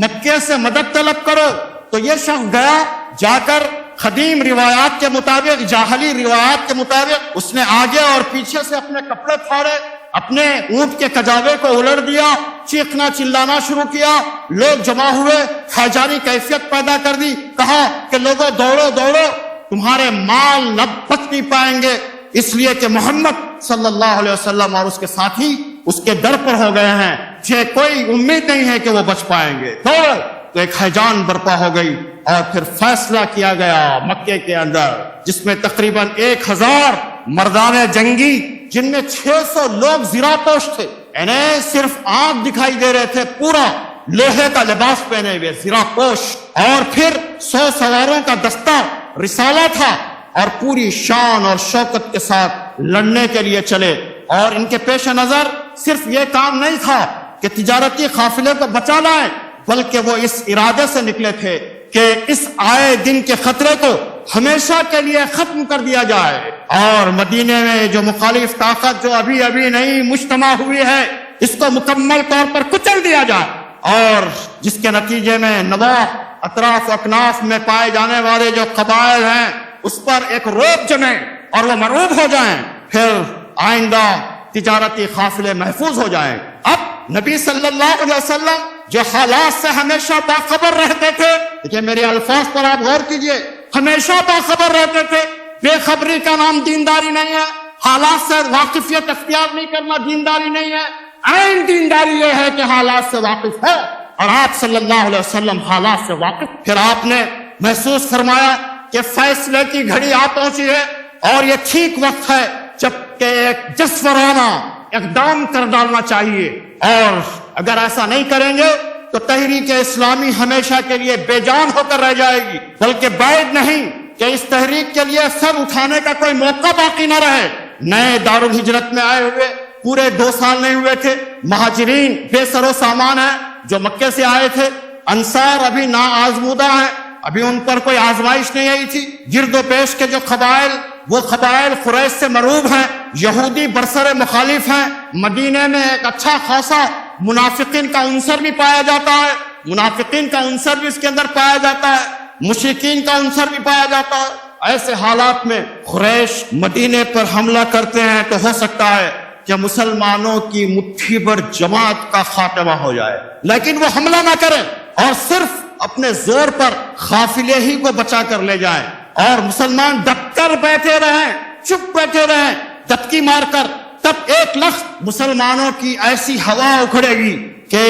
S1: مکے سے مدد طلب کرو۔ تو یہ شخص گیا، جا کر قدیم روایات کے مطابق، جاہلی روایات کے مطابق اس نے آگے اور پیچھے سے اپنے کپڑے پھاڑے، اپنے اونٹ کے کجاوے کو الٹ دیا، چیخنا چلانا شروع کیا، لوگ جمع ہوئے، ہیجانی کیفیت پیدا کر دی، کہا کہ لوگوں دوڑو دوڑو، تمہارے مال نہ بچ نہیں پائیں گے، اس لیے کہ محمد صلی اللہ علیہ وسلم اور اس کے ساتھی اس کے در پر ہو گئے ہیں، جے کوئی امید نہیں ہے کہ وہ بچ پائیں گے، دوڑو۔ تو ایک ہیجان برپا ہو گئی اور پھر فیصلہ کیا گیا مکے کے اندر، جس میں تقریباً 1000 مردان جنگی، جن میں 600 لوگ زرہ پوش تھے، انہیں صرف آنکھ دکھائی دے رہے تھے، پورا لوہے کا لباس پہنے ہوئے زرہ پوش، اور پھر 100 سواروں کا دستہ رسالہ تھا، اور پوری شان اور شوکت کے ساتھ لڑنے کے لیے چلے۔ اور ان کے پیش نظر صرف یہ کام نہیں تھا کہ تجارتی قافلے کو بچا لائیں، بلکہ وہ اس ارادے سے نکلے تھے کہ اس آئے دن کے خطرے کو ہمیشہ کے لیے ختم کر دیا جائے، اور مدینے میں جو مخالف طاقت جو ابھی نہیں مجتمع ہوئی ہے، اس کو مکمل طور پر کچل دیا جائے، اور جس کے نتیجے میں نواح اطراف و اکناف میں پائے جانے والے جو قبائل ہیں اس پر ایک رعب جمے اور وہ مرعوب ہو جائیں، پھر آئندہ تجارتی قافلے محفوظ ہو جائیں۔ اب نبی صلی اللہ علیہ وسلم جو حالات سے ہمیشہ باخبر رہتے تھے، دیکھیں میرے الفاظ پر آپ غور کیجئے، ہمیشہ باخبر رہتے تھے، بے خبری کا نام دینداری نہیں ہے، حالات سے واقفیت اختیار نہیں کرنا دینداری نہیں ہے، عین دینداری یہ ہے کہ حالات سے واقف ہے، اور آپ صلی اللہ علیہ وسلم حالات سے واقف۔ پھر آپ نے محسوس فرمایا کہ فیصلے کی گھڑی آ پہنچی ہے، اور یہ ٹھیک وقت ہے جب کہ ایک جسورانہ اقدام کر ڈالنا چاہیے، اور اگر ایسا نہیں کریں گے تو تحریک اسلامی ہمیشہ کے لیے بے جان ہو کر رہ جائے گی، بلکہ بعید نہیں کہ اس تحریک کے لیے سر اٹھانے کا کوئی موقع باقی نہ رہے۔ نئے دارالہجرت میں آئے ہوئے پورے 2 سال نہیں ہوئے تھے، مہاجرین بے سر و سامان ہیں جو مکے سے آئے تھے، انصار ابھی نا آزمودہ ہیں، ابھی ان پر کوئی آزمائش نہیں آئی تھی، گرد و پیش کے جو قبائل، وہ قبائل قریش سے مرعوب ہیں، یہودی برسر مخالف ہیں، مدینے میں ایک اچھا خاصا منافقین کا عنصر بھی پایا جاتا ہے، منافقین کا عنصر بھی اس کے اندر پایا جاتا ہے، مشرکین کا عنصر بھی پایا جاتا ہے۔ ایسے حالات میں قریش مدینے پر حملہ کرتے ہیں تو ہو سکتا ہے کہ مسلمانوں کی مٹھی بھر جماعت کا خاتمہ ہو جائے، لیکن وہ حملہ نہ کریں اور صرف اپنے زور پر قافلے ہی کو بچا کر لے جائیں، اور مسلمان دب کر بیٹھے رہیں، چپ بیٹھے رہیں دبکی مار کر، تب ایک لخت مسلمانوں کی ایسی ہوا اکھڑے گی کہ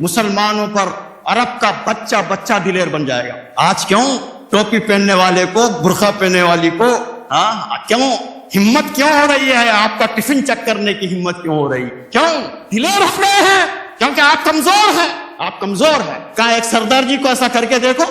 S1: مسلمانوں پر عرب کا بچہ بچہ دلیر بن جائے گا۔ آج کیوں ٹوپی پہننے والے کو، برقع پہننے والی کو کیوں ہمت کیوں ہو رہی ہے؟ آپ کا ٹفن چیک کرنے کی ہمت کیوں ہو رہی؟ کیوں دلیر ہو رہے ہیں؟ کیونکہ آپ کمزور ہیں، آپ کمزور ہیں۔ کہا ایک سردار جی کو ایسا کر کے دیکھو،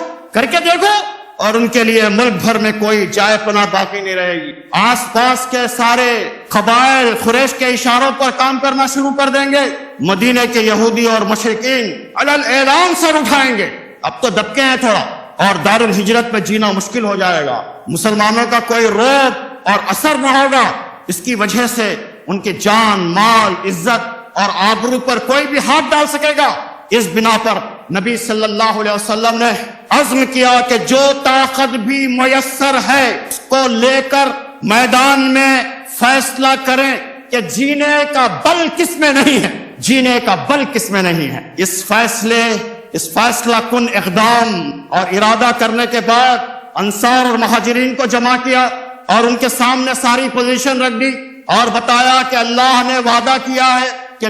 S1: اور ان کے لیے ملک بھر میں کوئی جائے پناہ باقی نہیں رہے گی۔ آس پاس کے سارے قبائل قریش کے اشاروں پر کام کرنا شروع کر دیں گے، مدینے کے یہودی اور مشرکین علل اعلان سر اٹھائیں گے۔ اب تو دبکے ہیں تھوڑا، اور دارالہجرت میں جینا مشکل ہو جائے گا، مسلمانوں کا کوئی رعب اور اثر نہ ہوگا، اس کی وجہ سے ان کی جان، مال، عزت اور آبرو پر کوئی بھی ہاتھ ڈال سکے گا۔ اس بنا پر نبی صلی اللہ علیہ وسلم نے عزم کیا کہ جو طاقت بھی میسر ہے اس کو لے کر میدان میں فیصلہ کریں کہ جینے کا بل کس میں نہیں ہے، جینے کا بل کس میں نہیں ہے۔ اس فیصلہ کن اقدام اور ارادہ کرنے کے بعد انصار اور مہاجرین کو جمع کیا اور ان کے سامنے ساری پوزیشن رکھ دی اور بتایا کہ اللہ نے وعدہ کیا ہے کہ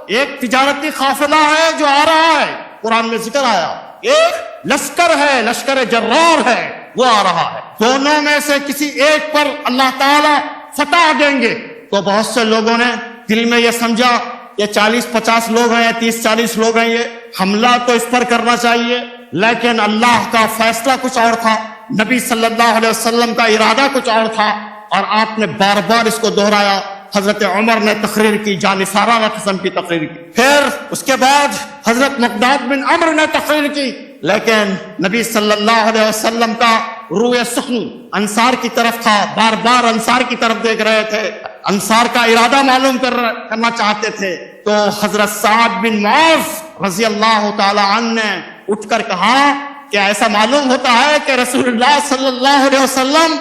S1: ایک تجارتی قافلہ ہے جو آ رہا ہے، قرآن میں ذکر آیا، ایک لشکر ہے، لشکر جرار ہے، وہ آ رہا ہے، دونوں میں سے کسی ایک پر اللہ تعالیٰ فتح دیں گے۔ تو بہت سے لوگوں نے دل میں یہ سمجھا یہ 40-50 لوگ ہیں، 30-40 لوگ ہیں، یہ حملہ تو اس پر کرنا چاہیے، لیکن اللہ کا فیصلہ کچھ اور تھا۔ نبی صلی اللہ علیہ وسلم کا ارادہ کچھ اور تھا اور آپ نے بار بار اس کو دہرایا. حضرت عمر نے تقریر کی، جانثارانہ قسم کی تقریر کی. پھر اس کے بعد حضرت مقداد بن عمرو نے تقریر کی، لیکن نبی صلی اللہ علیہ وسلم کا روح سخن انصار کی طرف تھا. بار بار انصار کی طرف دیکھ رہے تھے، انصار کا ارادہ معلوم کرنا چاہتے تھے. تو حضرت سعد بن معاذ رضی اللہ تعالی عنہ نے اٹھ کر کہا کہ ایسا معلوم ہوتا ہے کہ رسول اللہ صلی اللہ علیہ وسلم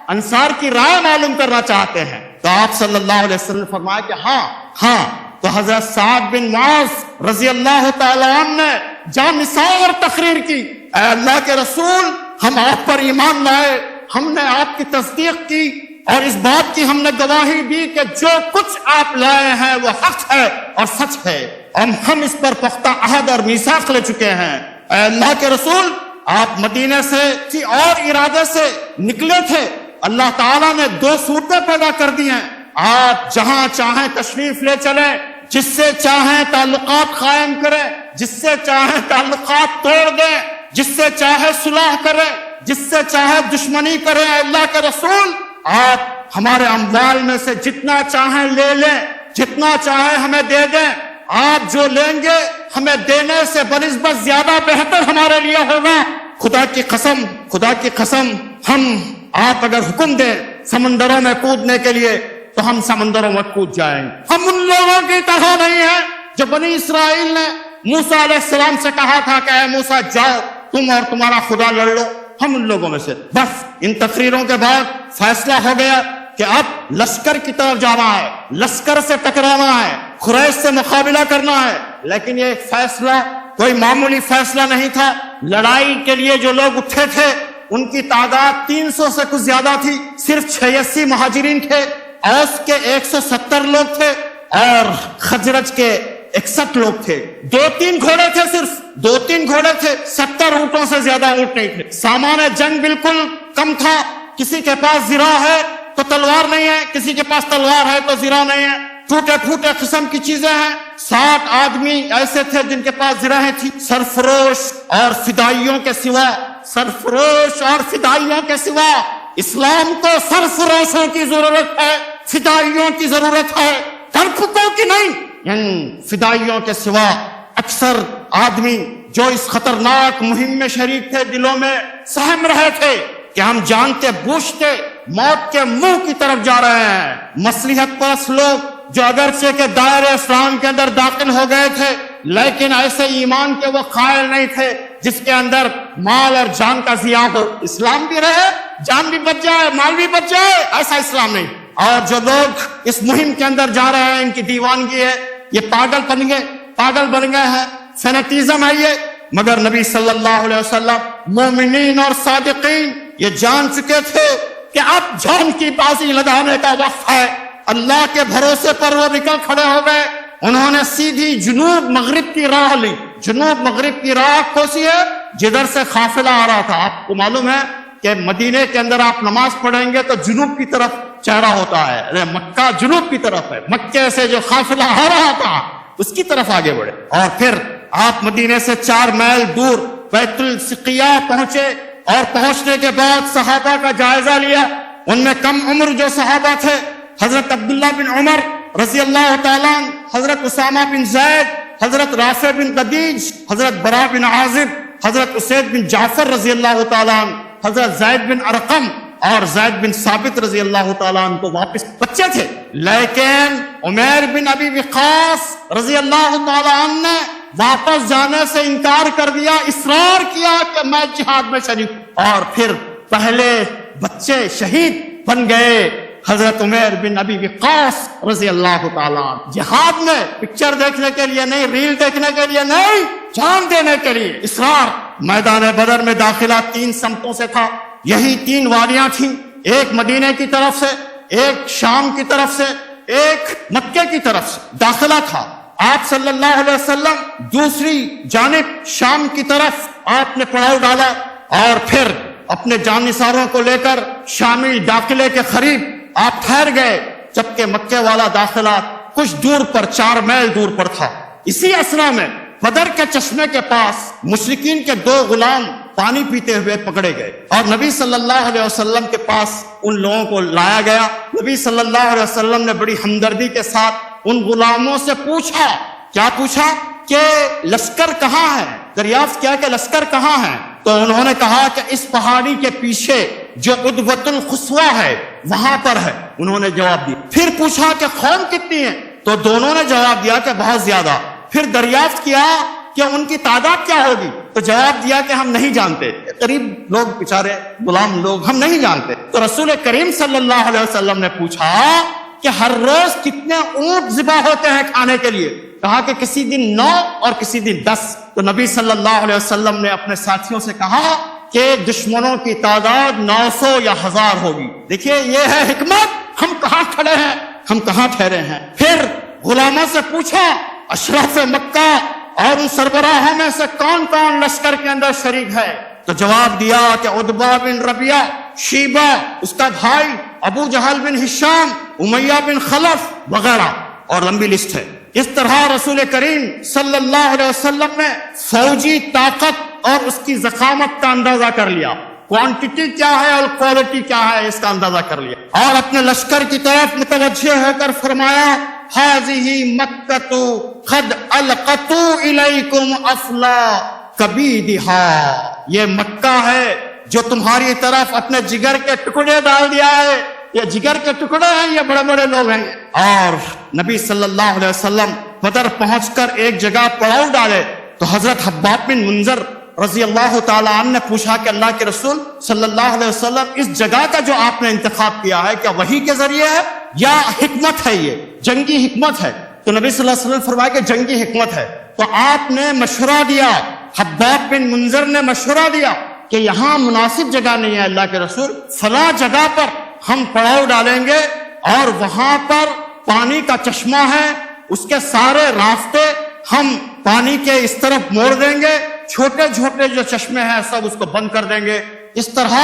S1: انصار کی رائے معلوم کرنا چاہتے ہیں. تو آپ صلی اللہ علیہ وسلم نے فرمایا کہ ہاں. تو حضرت سعد بن معاذ رضی اللہ تعالی عنہ نے جان نثار تقریر کی، اے اللہ کے رسول، ہم آپ پر ایمان لائے، ہم نے آپ کی تصدیق کی اور اس بات کی ہم نے گواہی دی کہ جو کچھ آپ لائے ہیں وہ حق ہے اور سچ ہے، اور ہم اس پر پختہ عہد اور میثاق لے چکے ہیں. اے اللہ کے رسول، آپ مدینے سے کسی اور ارادے سے نکلے تھے، اللہ تعالیٰ نے 2 صورتیں پیدا کر دی ہیں. آپ جہاں چاہیں تشریف لے چلیں، جس سے چاہیں تعلقات قائم کریں، جس سے چاہیں تعلقات توڑ دیں، جس سے چاہے صلح کریں، جس سے چاہے دشمنی کریں. اے اللہ کے رسول، آپ ہمارے اموال میں سے جتنا چاہیں لے لیں، جتنا چاہیں ہمیں دے دیں. آپ جو لیں گے ہمیں دینے سے بنسبت زیادہ بہتر ہمارے لیے ہوگا. خدا کی قسم ہم آپ اگر حکم دیں سمندروں میں کودنے کے لیے تو ہم سمندروں میں کود جائیں گے. ہم ان لوگوں کی طرح نہیں ہیں جو بنی اسرائیل نے موسیٰ علیہ السلام سے کہا تھا کہ اے موسیٰ جاؤ تم اور تمہارا خدا لڑ لو. ہم ان لوگوں میں سے. بس ان تقریروں کے بعد فیصلہ ہو گیا کہ اب لشکر کی طرف جانا ہے، لشکر سے ٹکرانا ہے، قریش سے مقابلہ کرنا ہے. لیکن یہ فیصلہ کوئی معمولی فیصلہ نہیں تھا. لڑائی کے لیے جو لوگ اٹھے تھے ان کی تعداد 300 سے کچھ زیادہ تھی. صرف 86 مہاجرین تھے، اوس کے 170 لوگ تھے اور خزرج کے 61 لوگ تھے. 2-3 گھوڑے تھے، صرف 2-3 گھوڑے تھے. 70 اونٹوں سے زیادہ اونٹ نہیں تھے. سامان جنگ بالکل کم تھا. کسی کے پاس زرہ ہے تو تلوار نہیں ہے، کسی کے پاس تلوار ہے تو زرہ نہیں ہے. ٹوٹے پھوٹے قسم کی چیزیں ہیں. 60 آدمی ایسے تھے جن کے پاس زرہیں تھی. سرفروش اور فدائیوں کے سوا اسلام کو سرفروشوں کی ضرورت ہے، فدائیوں کی ضرورت ہے، ترکوں کی نہیں. فدائیوں کے سوا اکثر آدمی جو اس خطرناک مہم میں شریک تھے دلوں میں سہم رہے تھے کہ ہم جانتے بوجھتے موت کے منہ کی طرف جا رہے ہیں. مصلحت پرست لوگ جو اگرچہ کے دائرے اسلام کے اندر داخل ہو گئے تھے لیکن ایسے ایمان کے وہ قائل نہیں تھے جس کے اندر مال اور جان کا ضیاع ہو. اسلام بھی رہے، جان بھی بچ جائے، مال بھی بچ جائے، ایسا اسلام نہیں. اور جو لوگ اس مہم کے اندر جا رہے ہیں ان کی دیوانگی ہے، یہ پاگل بن گئے ہیں، فینیٹزم ہے یہ. مگر نبی صلی اللہ علیہ وسلم مومنین اور صادقین یہ جان چکے تھے کہ اب جان کی بازی لگانے کا وقت ہے. اللہ کے بھروسے پر وہ نکل کھڑے ہو گئے. انہوں نے سیدھی جنوب مغرب کی راہ لی. جنوب مغرب کی راہ کون ہے؟ جدھر سے قافلہ آ رہا تھا. آپ کو معلوم ہے کہ مدینے کے اندر آپ نماز پڑھیں گے تو جنوب کی طرف چہرہ ہوتا ہے. مکہ جنوب کی طرف ہے. مکے سے جو قافلہ آ رہا تھا اس کی طرف آگے بڑھے اور پھر آپ مدینے سے 4 میل دور بیت السقیہ پہنچے اور پہنچنے کے بعد صحابہ کا جائزہ لیا. ان میں کم عمر جو صحابہ تھے حضرت عبداللہ بن عمر رضی اللہ تعالیٰ عنہ، حضرت اسامہ بن زید، حضرت رافع بن قدیج، حضرت براء بن عازب، حضرت اسید بن جعفر رضی اللہ تعالیٰ عنہ، حضرت زید بن ارقم اور زید بن ثابت رضی اللہ تعالیٰ عنہ کو واپس بچے تھے. لیکن عمیر بن ابی وقاص رضی اللہ تعالیٰ عنہ نے واپس جانے سے انکار کر دیا، اصرار کیا کہ میں جہاد میں شریک ہوں. اور پھر پہلے بچے شہید بن گئے حضرت عمیر بن ابی وقاص رضی اللہ تعالیٰ عنہ. جہاد میں پکچر دیکھنے کے لیے نہیں، ریل دیکھنے کے لیے نہیں، جان دینے کے لیے اصرار. میدان بدر میں داخلہ 3 سمتوں سے تھا. یہی 3 واریاں تھیں، ایک مدینے کی طرف سے، ایک شام کی طرف سے، ایک مکے کی طرف سے داخلہ تھا. آپ صلی اللہ علیہ وسلم دوسری جانب شام کی طرف آپ نے پڑاؤ ڈالا اور پھر اپنے جانثاروں کو لے کر شامی داخلے کے قریب آپ ٹھہر گئے، جبکہ مکے والا داخلہ کچھ دور پر 4 میل دور پر تھا. اسی اسنا میں بدر کے چشمے کے پاس مشرکین کے 2 غلام پانی پیتے ہوئے پکڑے گئے اور نبی صلی اللہ علیہ وسلم کے پاس ان لوگوں کو لایا گیا. نبی صلی اللہ علیہ وسلم نے بڑی ہمدردی کے ساتھ ان غلاموں سے پوچھا. کیا پوچھا؟ کہ لشکر کہاں ہے؟ دریافت کیا کہ لشکر کہاں ہے؟ تو انہوں نے کہا کہ اس پہاڑی کے پیچھے جو عدوۃ القصویٰ ہے وہاں پر ہے. انہوں نے جواب دیا. پھر پوچھا کہ قوم کتنی ہے؟ تو دونوں نے جواب دیا کہ بہت زیادہ. پھر دریافت کیا کہ ان کی تعداد کیا ہوگی؟ تو جواب دیا کہ ہم نہیں جانتے. قریب لوگ بیچارے غلام لوگ، ہم نہیں جانتے. تو رسول کریم صلی اللہ علیہ وسلم نے پوچھا کہ ہر روز کتنے اونٹ ذبح ہوتے ہیں کھانے کے لیے؟ کہا کہ کسی دن 9 اور کسی دن 10. تو نبی صلی اللہ علیہ وسلم نے اپنے ساتھیوں سے کہا کہ دشمنوں کی تعداد 900 یا 1000 ہوگی. دیکھیے یہ ہے حکمت. ہم کہاں کھڑے ہیں، ہم کہاں ٹھہرے ہیں. پھر غلاموں سے پوچھا اشراف مکہ اور ان سربراہوں میں سے کون کون لشکر کے اندر شریک ہے؟ تو جواب دیا کہ عتبہ بن ربیعہ، شیبہ اس کا بھائی، ابو جہل بن ہشام، امیہ بن خلف وغیرہ، اور لمبی لسٹ ہے. اس طرح رسول کریم صلی اللہ علیہ وسلم نے فوجی طاقت اور اس کی ضخامت کا اندازہ کر لیا. کوانٹٹی کیا ہے اور کوالٹی کیا ہے اس کا اندازہ کر لیا، اور اپنے لشکر کی طرف متوجہ ہو کر فرمایا هذه مکۃ قد القت الیکم افلا کبیدھا. یہ مکہ ہے جو تمہاری طرف اپنے جگر کے ٹکڑے ڈال دیا ہے. یہ جگر کے ٹکڑے ہیں، یہ بڑے بڑے لوگ ہیں. اور نبی صلی اللہ علیہ وسلم بدر پہنچ کر ایک جگہ پڑاؤ ڈالے تو حضرت حباب بن منذر رضی اللہ تعالی عنہ نے پوچھا کہ اللہ کے رسول صلی اللہ علیہ وسلم اس جگہ کا جو آپ نے انتخاب کیا ہے کیا وحی کے ذریعے ہے یا حکمت ہے، یہ جنگی حکمت ہے؟ تو نبی صلی اللہ علیہ وسلم فرمایا کہ جنگی حکمت ہے. تو آپ نے مشورہ دیا، حباب بن منذر نے مشورہ دیا کہ یہاں مناسب جگہ نہیں ہے اللہ کے رسول، فلاں جگہ پر ہم پڑاؤ ڈالیں گے اور وہاں پر پانی کا چشمہ ہے، اس کے سارے راستے ہم پانی کے اس طرف موڑ دیں گے، چھوٹے چھوٹے جو چشمے ہیں سب اس کو بند کر دیں گے. اس طرح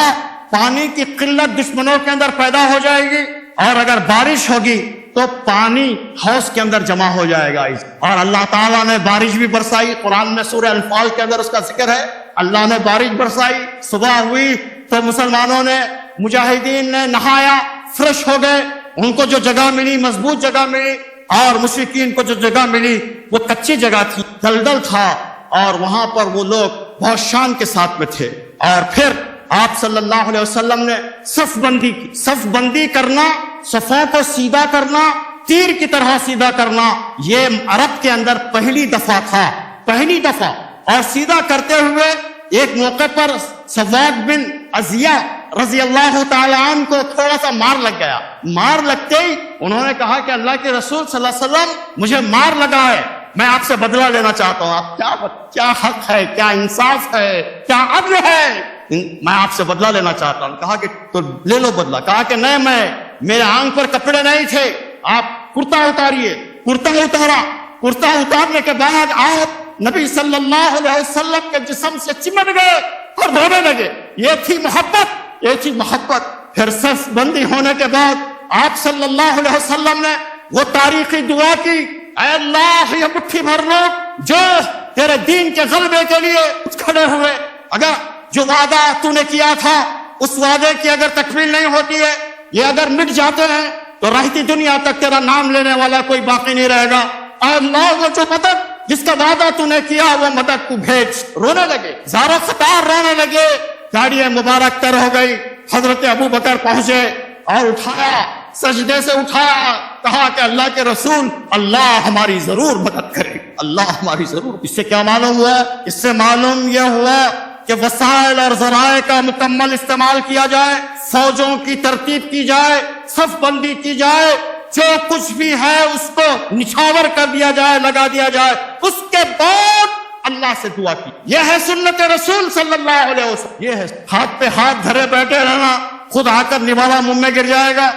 S1: پانی کی قلت دشمنوں کے اندر پیدا ہو جائے گی، اور اگر بارش ہوگی تو پانی حوض کے اندر جمع ہو جائے گا. اور اللہ تعالیٰ نے بارش بھی برسائی. قرآن میں سورہ انفال کے اندر اس کا ذکر ہے. اللہ نے بارش برسائی، صبح ہوئی تو مسلمانوں نے، مجاہدین نے نہایا، فریش ہو گئے. ان کو جو جگہ ملی مضبوط جگہ ملی، اور مشرکین کو جو جگہ ملی وہ کچی جگہ تھی، دلدل تھا، اور وہاں پر وہ لوگ بہت شان کے ساتھ میں تھے. اور پھر آپ صلی اللہ علیہ وسلم نے صف بندی کی. صف بندی کرنا، صفوں کو سیدھا کرنا، تیر کی طرح سیدھا کرنا، یہ عرب کے اندر پہلی دفعہ تھا، پہلی دفعہ. اور سیدھا کرتے ہوئے ایک موقع پر سواد بن عزیہ رضی اللہ تعالی عنہ کو تھوڑا سا مار لگ گیا. مار لگتے ہی انہوں نے کہا کہ اللہ کے رسول صلی اللہ علیہ وسلم مجھے مار لگا ہے، میں آپ سے بدلہ لینا چاہتا ہوں. آپ کیا حق ہے، کیا انصاف ہے، کیا عدل ہے، میں آپ سے بدلہ لینا چاہتا ہوں. کہا کہ تو لے لو بدلہ. کہا کہ نہیں، میرے آنکھ پر کپڑے نہیں تھے، آپ کرتا اتاریے. کرتا اتارا. کرتا اتارنے کے بعد آپ نبی صلی اللہ علیہ وسلم کے جسم سے چمٹ گئے اور رونے لگے. یہ تھی محبت، یہ تھی محبت. پھر صف بندی ہونے کے بعد آپ صلی اللہ علیہ وسلم نے وہ تاریخی دعا کی، اے اللہ یہ مٹھی بھر لوگ جو تیرے دین کے غلبے کے لیے کھڑے ہوئے، اگر جو وعدہ تو نے کیا تھا اس وعدے کی اگر تکمیل نہیں ہوتی ہے، یہ اگر مٹ جاتے ہیں تو رہتی دنیا تک تیرا نام لینے والا کوئی باقی نہیں رہے گا. اے اللہ وہ جو مدد جس کا وعدہ تو نے کیا وہ مدد تو بھیج. رونے لگے، زارہ خطار رونے لگے. گاڑی مبارک تر ہو گئی. حضرت ابو بکر پہنچے اور اٹھایا، سجدے سے اٹھایا، کہا کہ اللہ کے رسول اللہ ہماری ضرور مدد کرے، اللہ ہماری ضرور. اس سے کیا معلوم ہوا؟ اس سے معلوم یہ ہوا کہ وسائل اور ذرائع کا مکمل استعمال کیا جائے، فوجوں کی ترتیب کی جائے، صف بندی کی جائے، جو کچھ بھی ہے اس کو نچھاور کر دیا جائے، لگا دیا جائے. اس کے بعد اللہ سے دعا کی. یہ ہے سنت رسول صلی اللہ علیہ وسلم. یہ ہے ہاتھ پہ ہاتھ دھرے بیٹھے رہنا، خود آ کر نوالا منہ میں گر جائے گا.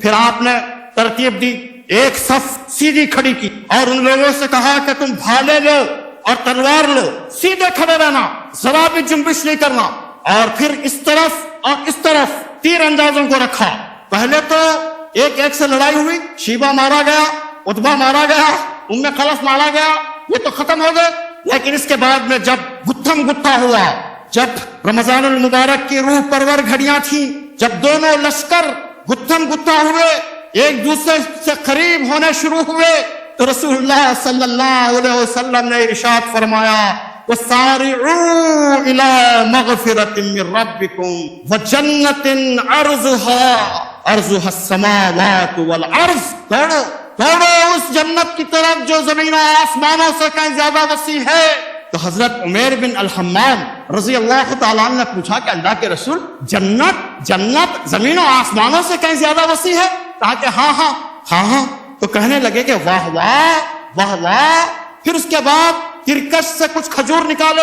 S1: پھر آپ نے ترتیب دی، ایک صف سیدھی کھڑی کی اور ان لوگوں سے کہا کہ تم بھالے لو اور تلوار لو، سیدھے کھڑے رہنا، ذرا بھی جنبش نہیں کرنا. اور پھر اس طرف اور اس طرف تیر اندازوں کو رکھا. پہلے تو ایک سے لڑائی ہوئی، شیبہ مارا گیا، عتبہ مارا گیا، ام خلف مارا گیا، یہ تو ختم ہو گئے. لیکن اس کے بعد میں جب گتھم گتھا ہوا جب رمضان المبارک کی روح پرور گھڑیاں تھیں، جب دونوں لشکر گتھم گتھا ہوئے، ایک دوسرے سے قریب ہونے شروع ہوئے، تو رسول اللہ صلی اللہ علیہ وسلم نے ارشاد فرمایا وَسَارِعُوا إِلَى مَغْفِرَةٍ مِّن رَّبِّكُمْ وَجَنَّةٍ عَرْضُهَا السَّمَاوَاتُ وَالْأَرْضُ، دوڑو اس جنت کی طرف جو زمین و آسمانوں سے کہیں زیادہ وسیع ہے۔ تو حضرت عمیر بن الحمام رضی اللہ تعالیٰ عنہ نے پوچھا کہ اللہ کے رسول، جنت زمین و آسمانوں سے کہیں زیادہ وسیع ہے؟ کہا کہ ہاں۔ تو کہنے لگے کہ واہ واہ۔ پھر اس کے بعد ترکش سے کچھ کھجور نکال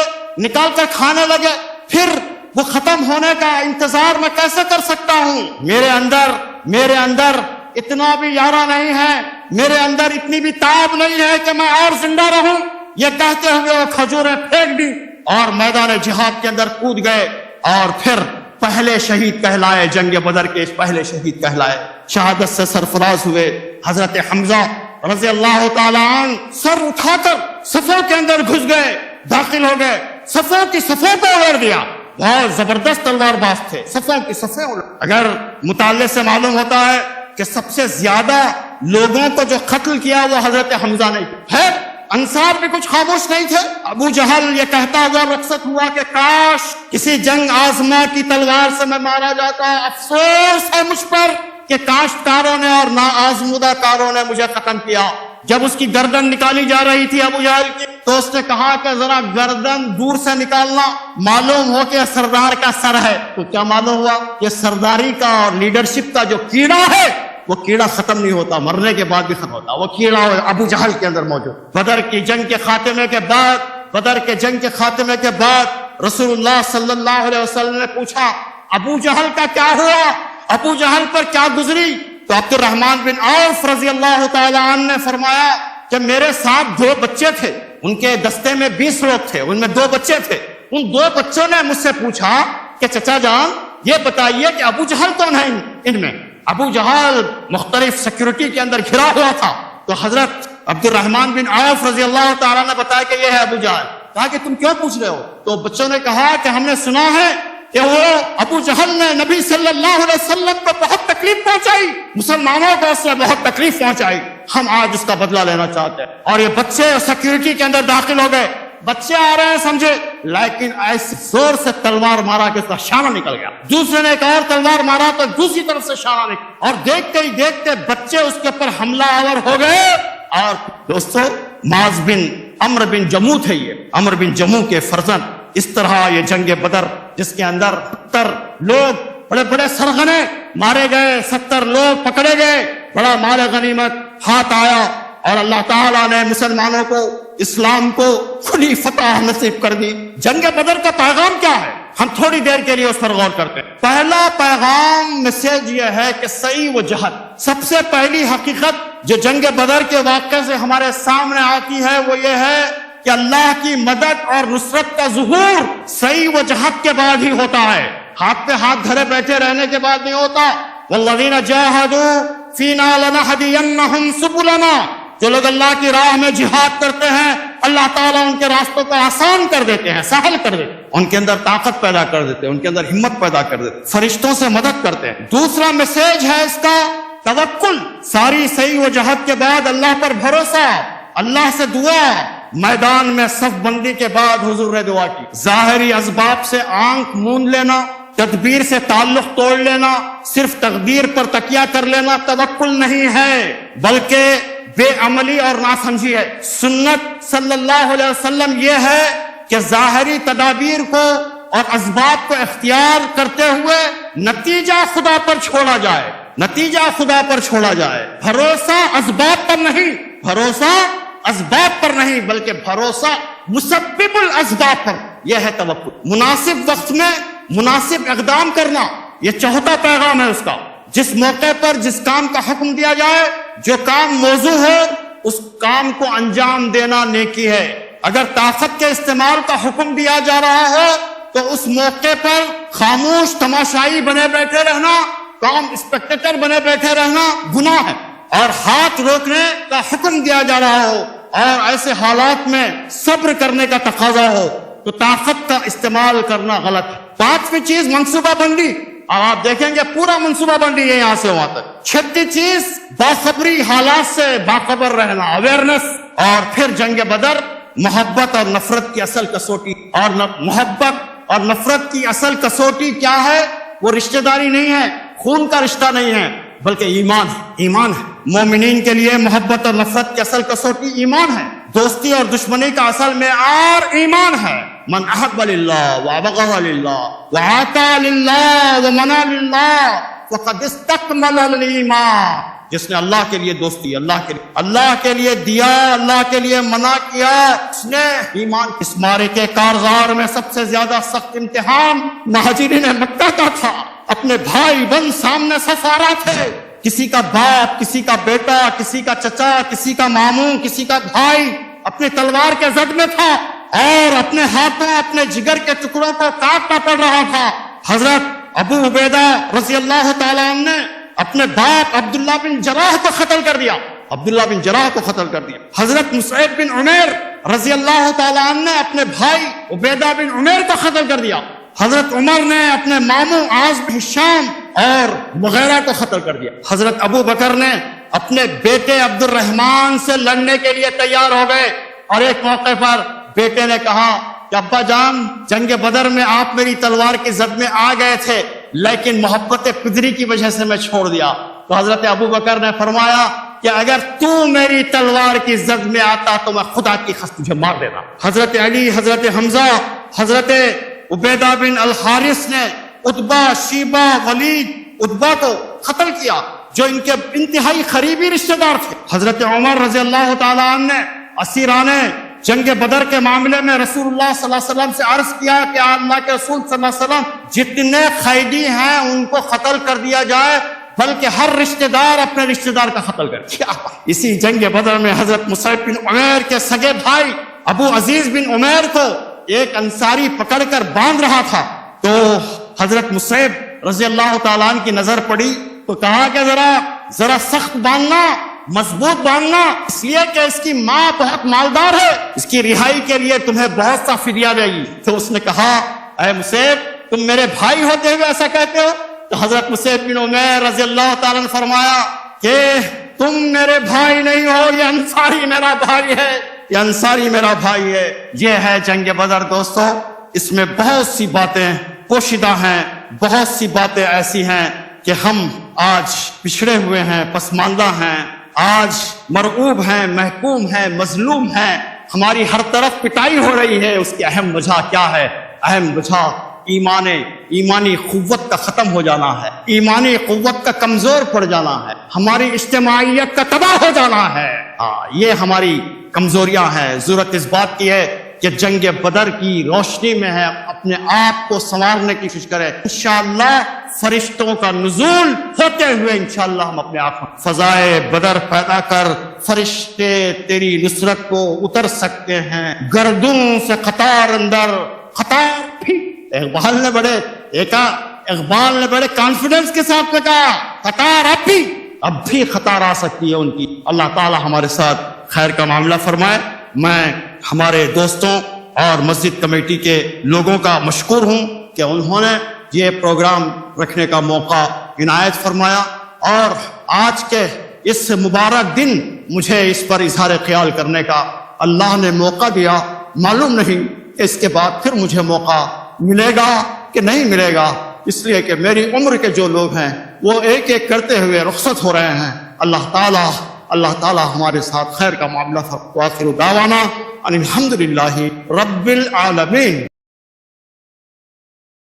S1: کر کھانے لگے۔ پھر وہ ختم ہونے کا انتظار میں کیسے کر سکتا ہوں؟ میرے اندر اتنا بھی یارہ نہیں ہے، میرے اندر اتنی بھی تاب نہیں ہے کہ میں اور زندہ رہوں۔ یہ کہتے ہوئے وہ کھجوریں پھینک دی اور میدان جہاد کے اندر کود گئے، اور پھر پہلے شہید کہلائے، جنگ بدر کے پہلے شہید کہلائے، شہادت سے سرفراز ہوئے۔ حضرت حمزہ رضی اللہ تعالیٰ عنہ سر اٹھا کر صفوں کے اندر گھس گئے، داخل ہو گئے، صفوں کی صفوں کو اڑ دیا۔ بہت زبردست تلوار باز تھے، صفوں کی صفیں اڑ۔ اگر مطالعے سے معلوم ہوتا ہے کہ سب سے زیادہ لوگوں کو جو قتل کیا وہ حضرت حمزہ نے ہے۔ انصار بھی کچھ خاموش نہیں تھے۔ ابو جہل یہ کہتا ہوا رخصت ہوا کہ کاش کسی جنگ آزما کی تلوار سے میں مارا جاتا، افسوس ہے مجھ پر کہ کاشتکاروں نے اور نا آزمودہ کاروں نے مجھے ختم کیا۔ جب اس کی گردن نکالی جا رہی تھی ابو جہل کی، تو اس نے کہا کہ ذرا گردن دور سے نکالنا، معلوم ہو کہ سردار کا سر ہے۔ تو کیا معلوم ہوا؟ یہ سرداری کا اور لیڈرشپ کا جو کیڑا ہے، وہ کیڑا ختم نہیں ہوتا، مرنے کے بعد بھی ختم ہوتا، وہ کیڑا ابو جہل کے اندر موجود۔ بدر کی جنگ کے خاتمے کے بعد رسول اللہ صلی اللہ علیہ وسلم نے پوچھا ابو جہل کا کیا ہوا، ابو جہل پر کیا گزری؟ تو عبد الرحمن بن عوف رضی اللہ تعالی عنہ نے فرمایا کہ میرے ساتھ 2 بچے تھے، ان کے دستے میں 20 لوگ تھے، ان میں 2 بچے تھے۔ ان 2 بچوں نے مجھ سے پوچھا کہ چچا جان یہ بتائیے کہ ابو جہل کون ہے ان میں؟ ابو جہل مختلف سیکورٹی کے اندر گھرا ہوا تھا۔ تو حضرت عبد الرحمن بن عوف رضی اللہ تعالیٰ نے بتایا کہ یہ ہے ابو جہل۔ کہا کہ تم کیوں پوچھ رہے ہو؟ تو بچوں نے کہا کہ ہم نے سنا ہے کہ وہ ابو جہل نے نبی صلی اللہ علیہ وسلم کو بہت تکلیف پہنچائی، مسلمانوں کو اس نے بہت تکلیف پہنچائی، ہم آج اس کا بدلہ لینا چاہتے ہیں۔ اور یہ بچے سیکورٹی کے اندر داخل ہو گئے، بچے آ رہے ہیں سمجھے، لیکن ایسے زور سے تلوار مارا کہ اس کا شانہ نکل گیا، دوسرے نے ایک اور تلوار مارا تو دوسری طرف سے شانہ نکل، اور دیکھتے ہی دیکھتے بچے اس کے اوپر حملہ آور ہو گئے۔ اور دوستو معاذ بن عمرو بن جموح تھے، یہ عمرو بن جموح کے فرزند۔ اس طرح یہ جنگ بدر جس کے اندر 70 لوگ بڑے بڑے سرغنے مارے گئے، 70 لوگ پکڑے گئے، بڑا مال غنیمت ہاتھ آیا، اور اللہ تعالیٰ نے مسلمانوں کو، اسلام کو کھلی فتح نصیب کر دی۔ جنگ بدر کا پیغام کیا ہے؟ ہم تھوڑی دیر کے لیے اس پر غور کرتے ہیں۔ پہلا پیغام میسج یہ ہے کہ صحیح و جہد، سب سے پہلی حقیقت جو جنگ بدر کے واقعے سے ہمارے سامنے آتی ہے وہ یہ ہے کہ اللہ کی مدد اور نصرت کا ظہور صحیح و جہد کے بعد ہی ہوتا ہے، ہاتھ پہ ہاتھ دھرے بیٹھے رہنے کے بعد نہیں ہوتا۔ والذین جاہدوا فینا لنہدینہم سبلنا، جو لوگ اللہ کی راہ میں جہاد کرتے ہیں اللہ تعالیٰ ان کے راستوں کو آسان کر دیتے ہیں، سہل کر دیتے ہیں، ان کے اندر طاقت پیدا کر دیتے ہیں، ان کے اندر ہمت پیدا کر دیتے ہیں، فرشتوں سے مدد کرتے ہیں۔ دوسرا میسج ہے اس کا توکل، ساری صحیح و جہد کے بعد اللہ پر بھروسہ، اللہ سے دعا۔ میدان میں صف بندی کے بعد حضور نے دعا کی، ظاہری اسباب سے آنکھ موند لینا، تدبیر سے تعلق توڑ لینا، صرف تقدیر پر تکیہ کر لینا توکل نہیں ہے، بلکہ بے عملی اور ناسمجھی ہے۔ سنت صلی اللہ علیہ وسلم یہ ہے کہ ظاہری تدابیر کو اور اسباب کو اختیار کرتے ہوئے نتیجہ خدا پر چھوڑا جائے، نتیجہ خدا پر چھوڑا جائے، بھروسہ اسباب پر نہیں، بھروسہ اسباب پر نہیں بلکہ بھروسہ مسبب الاسباب پر، یہ ہے توکل۔ مناسب وقت میں مناسب اقدام کرنا، یہ چوتھا پیغام ہے اس کا۔ جس موقع پر جس کام کا حکم دیا جائے، جو کام موضوع ہو، اس کام کو انجام دینا نیکی ہے۔ اگر طاقت کے استعمال کا حکم دیا جا رہا ہو تو اس موقع پر خاموش تماشائی بنے بیٹھے رہنا، کام اسپیکٹیٹر بنے بیٹھے رہنا گناہ ہے۔ اور ہاتھ روکنے کا حکم دیا جا رہا ہو اور ایسے حالات میں صبر کرنے کا تقاضا ہو تو طاقت کا استعمال کرنا غلط ہے۔ پانچویں چیز منصوبہ بندی، اور آپ دیکھیں گے پورا منصوبہ بندی ہے یہاں سے وہاں تک۔ چھٹی چیز باخبری، حالات سے باخبر رہنا، اویئرنس۔ اور پھر جنگ بدر، محبت اور نفرت کی اصل کسوٹی، اور محبت اور نفرت کی اصل کسوٹی کیا ہے؟ وہ رشتہ داری نہیں ہے، خون کا رشتہ نہیں ہے، بلکہ ایمان ہے۔ ایمان ہے۔ مومنین کے لیے محبت اور نفرت کی اصل کسوٹی ایمان ہے۔ دوستی اور دشمنی کا اصل معیار ایمان ہے۔ من احب للہ وابغض للہ وعطا للہ ومنع للہ فقد استکمل الایمان۔ جس نے اللہ کے لیے دوستی، اللہ کے لیے دیا، اللہ کے لیے منع کیا، اس نے ایمان۔ اس معرکے کارزار میں سب سے زیادہ سخت امتحان مہاجرین مکہ کا تھا۔ اپنے بھائی بہن سامنے سفارا تھے، کسی کا باپ، کسی کا بیٹا، کسی کا چچا، کسی کا ماموں، کسی کا بھائی اپنی تلوار کے زد میں تھا، اور اپنے ہاتھوں اپنے جگر کے ٹکڑوں کو کاٹنا پڑ رہا تھا۔ حضرت ابو عبیدہ رضی اللہ تعالیٰ عنہ نے اپنے باپ عبداللہ بن جراح کو قتل کر دیا، حضرت مصعب بن عمیر رضی اللہ تعالیٰ عنہ نے اپنے بھائی عبیدہ بن عمیر کو قتل کر دیا۔ حضرت عمر نے اپنے ماموں عاص بن ہشام اور مغیرہ کو قتل کر دیا۔ حضرت ابو بکر نے اپنے بیٹے عبد الرحمن سے لڑنے کے لیے تیار ہو گئے، اور ایک موقع پر بیٹے نے کہا کہ ابا جان، جنگ بدر میں آپ میری تلوار کی زد میں آ گئے تھے، لیکن محبت پدری کی وجہ سے میں چھوڑ دیا۔ تو حضرت ابو بکر نے فرمایا کہ اگر تو میری تلوار کی زد میں آتا تو میں خدا کی قسم تجھے مار دیتا۔ حضرت علی، حضرت حمزہ، حضرت عبیدہ بن الحارث نے عتبہ، شیبہ، ولید، عتبہ کو قتل کیا جو ان کے انتہائی قریبی رشتہ دار تھے۔ حضرت عمر رضی اللہ تعالیٰ عنہ نے اسیران جنگ بدر کے معاملے میں رسول اللہ صلی اللہ علیہ وسلم سے عرض کیا کہ اللہ کے رسول صلی اللہ علیہ وسلم، جتنے قیدی ہیں ان کو قتل کر دیا جائے، بلکہ ہر رشتہ دار اپنے رشتہ دار کا قتل کرے۔ اسی جنگ بدر میں حضرت مصعب بن عمیر کے سگے بھائی ابو عزیز بن عمیر کو ایک انصاری پکڑ کر باندھ رہا تھا، تو حضرت مصعب رضی اللہ تعالیٰ عنہ کی نظر پڑی تو کہا کہ ذرا سخت باندھنا، مضبوط باندھنا، اس لیے کہ اس کی ماں بہت مالدار ہے، اس کی رہائی کے لیے تمہیں بہت سا فدیہ دے گی۔ تو اس نے کہا اے مصعب، تم میرے بھائی ہوتے ہوئے ایسا کہتے ہو؟ تو حضرت مصعب بن عمیر رضی اللہ تعالیٰ نے فرمایا کہ تم میرے بھائی نہیں ہو، یہ انصاری میرا بھائی ہے، یہ انصاری میرا بھائی ہے۔ یہ ہے جنگ بدر دوستو۔ اس میں بہت سی باتیں پوشیدہ ہیں، بہت سی باتیں ایسی ہیں کہ ہم آج پچھڑے ہوئے ہیں، پسماندہ ہیں، آج مرعوب ہیں، محکوم ہیں، مظلوم ہیں، ہماری ہر طرف پٹائی ہو رہی ہے۔ اس کی اہم وجہ کیا ہے؟ اہم وجہ ایمانی قوت کا ختم ہو جانا ہے، ایمانی قوت کا کمزور پڑ جانا ہے، ہماری اجتماعیت کا تباہ ہو جانا ہے۔ یہ ہماری کمزوریاں ہیں۔ ضرورت اس بات کی ہے کہ جنگ بدر کی روشنی میں ہے اپنے آپ کو سنوارنے کی کوشش کریں۔ انشاءاللہ فرشتوں کا نزول ہوتے ہوئے انشاءاللہ ہم اپنے آپ فضائے بدر پیدا کر فرشتے تیری نصرت کو اتر سکتے ہیں۔ گردوں سے قطار اندر قطار بھی، اقبال نے بڑے کانفیڈنس کے ساتھ میں کہا قطار اب بھی قطار آ سکتی ہے ان کی۔ اللہ تعالی ہمارے ساتھ خیر کا معاملہ فرمائے۔ میں ہمارے دوستوں اور مسجد کمیٹی کے لوگوں کا مشکور ہوں کہ انہوں نے یہ پروگرام رکھنے کا موقع عنایت فرمایا، اور آج کے اس مبارک دن مجھے اس پر اظہار خیال کرنے کا اللہ نے موقع دیا۔ معلوم نہیں کہ اس کے بعد پھر مجھے موقع ملے گا کہ نہیں ملے گا، اس لیے کہ میری عمر کے جو لوگ ہیں وہ ایک ایک کرتے ہوئے رخصت ہو رہے ہیں۔ اللہ تعالی ہمارے ساتھ خیر کا معاملہ فرمائے۔ وآخر دعوانا ان الحمدللہ رب العالمین۔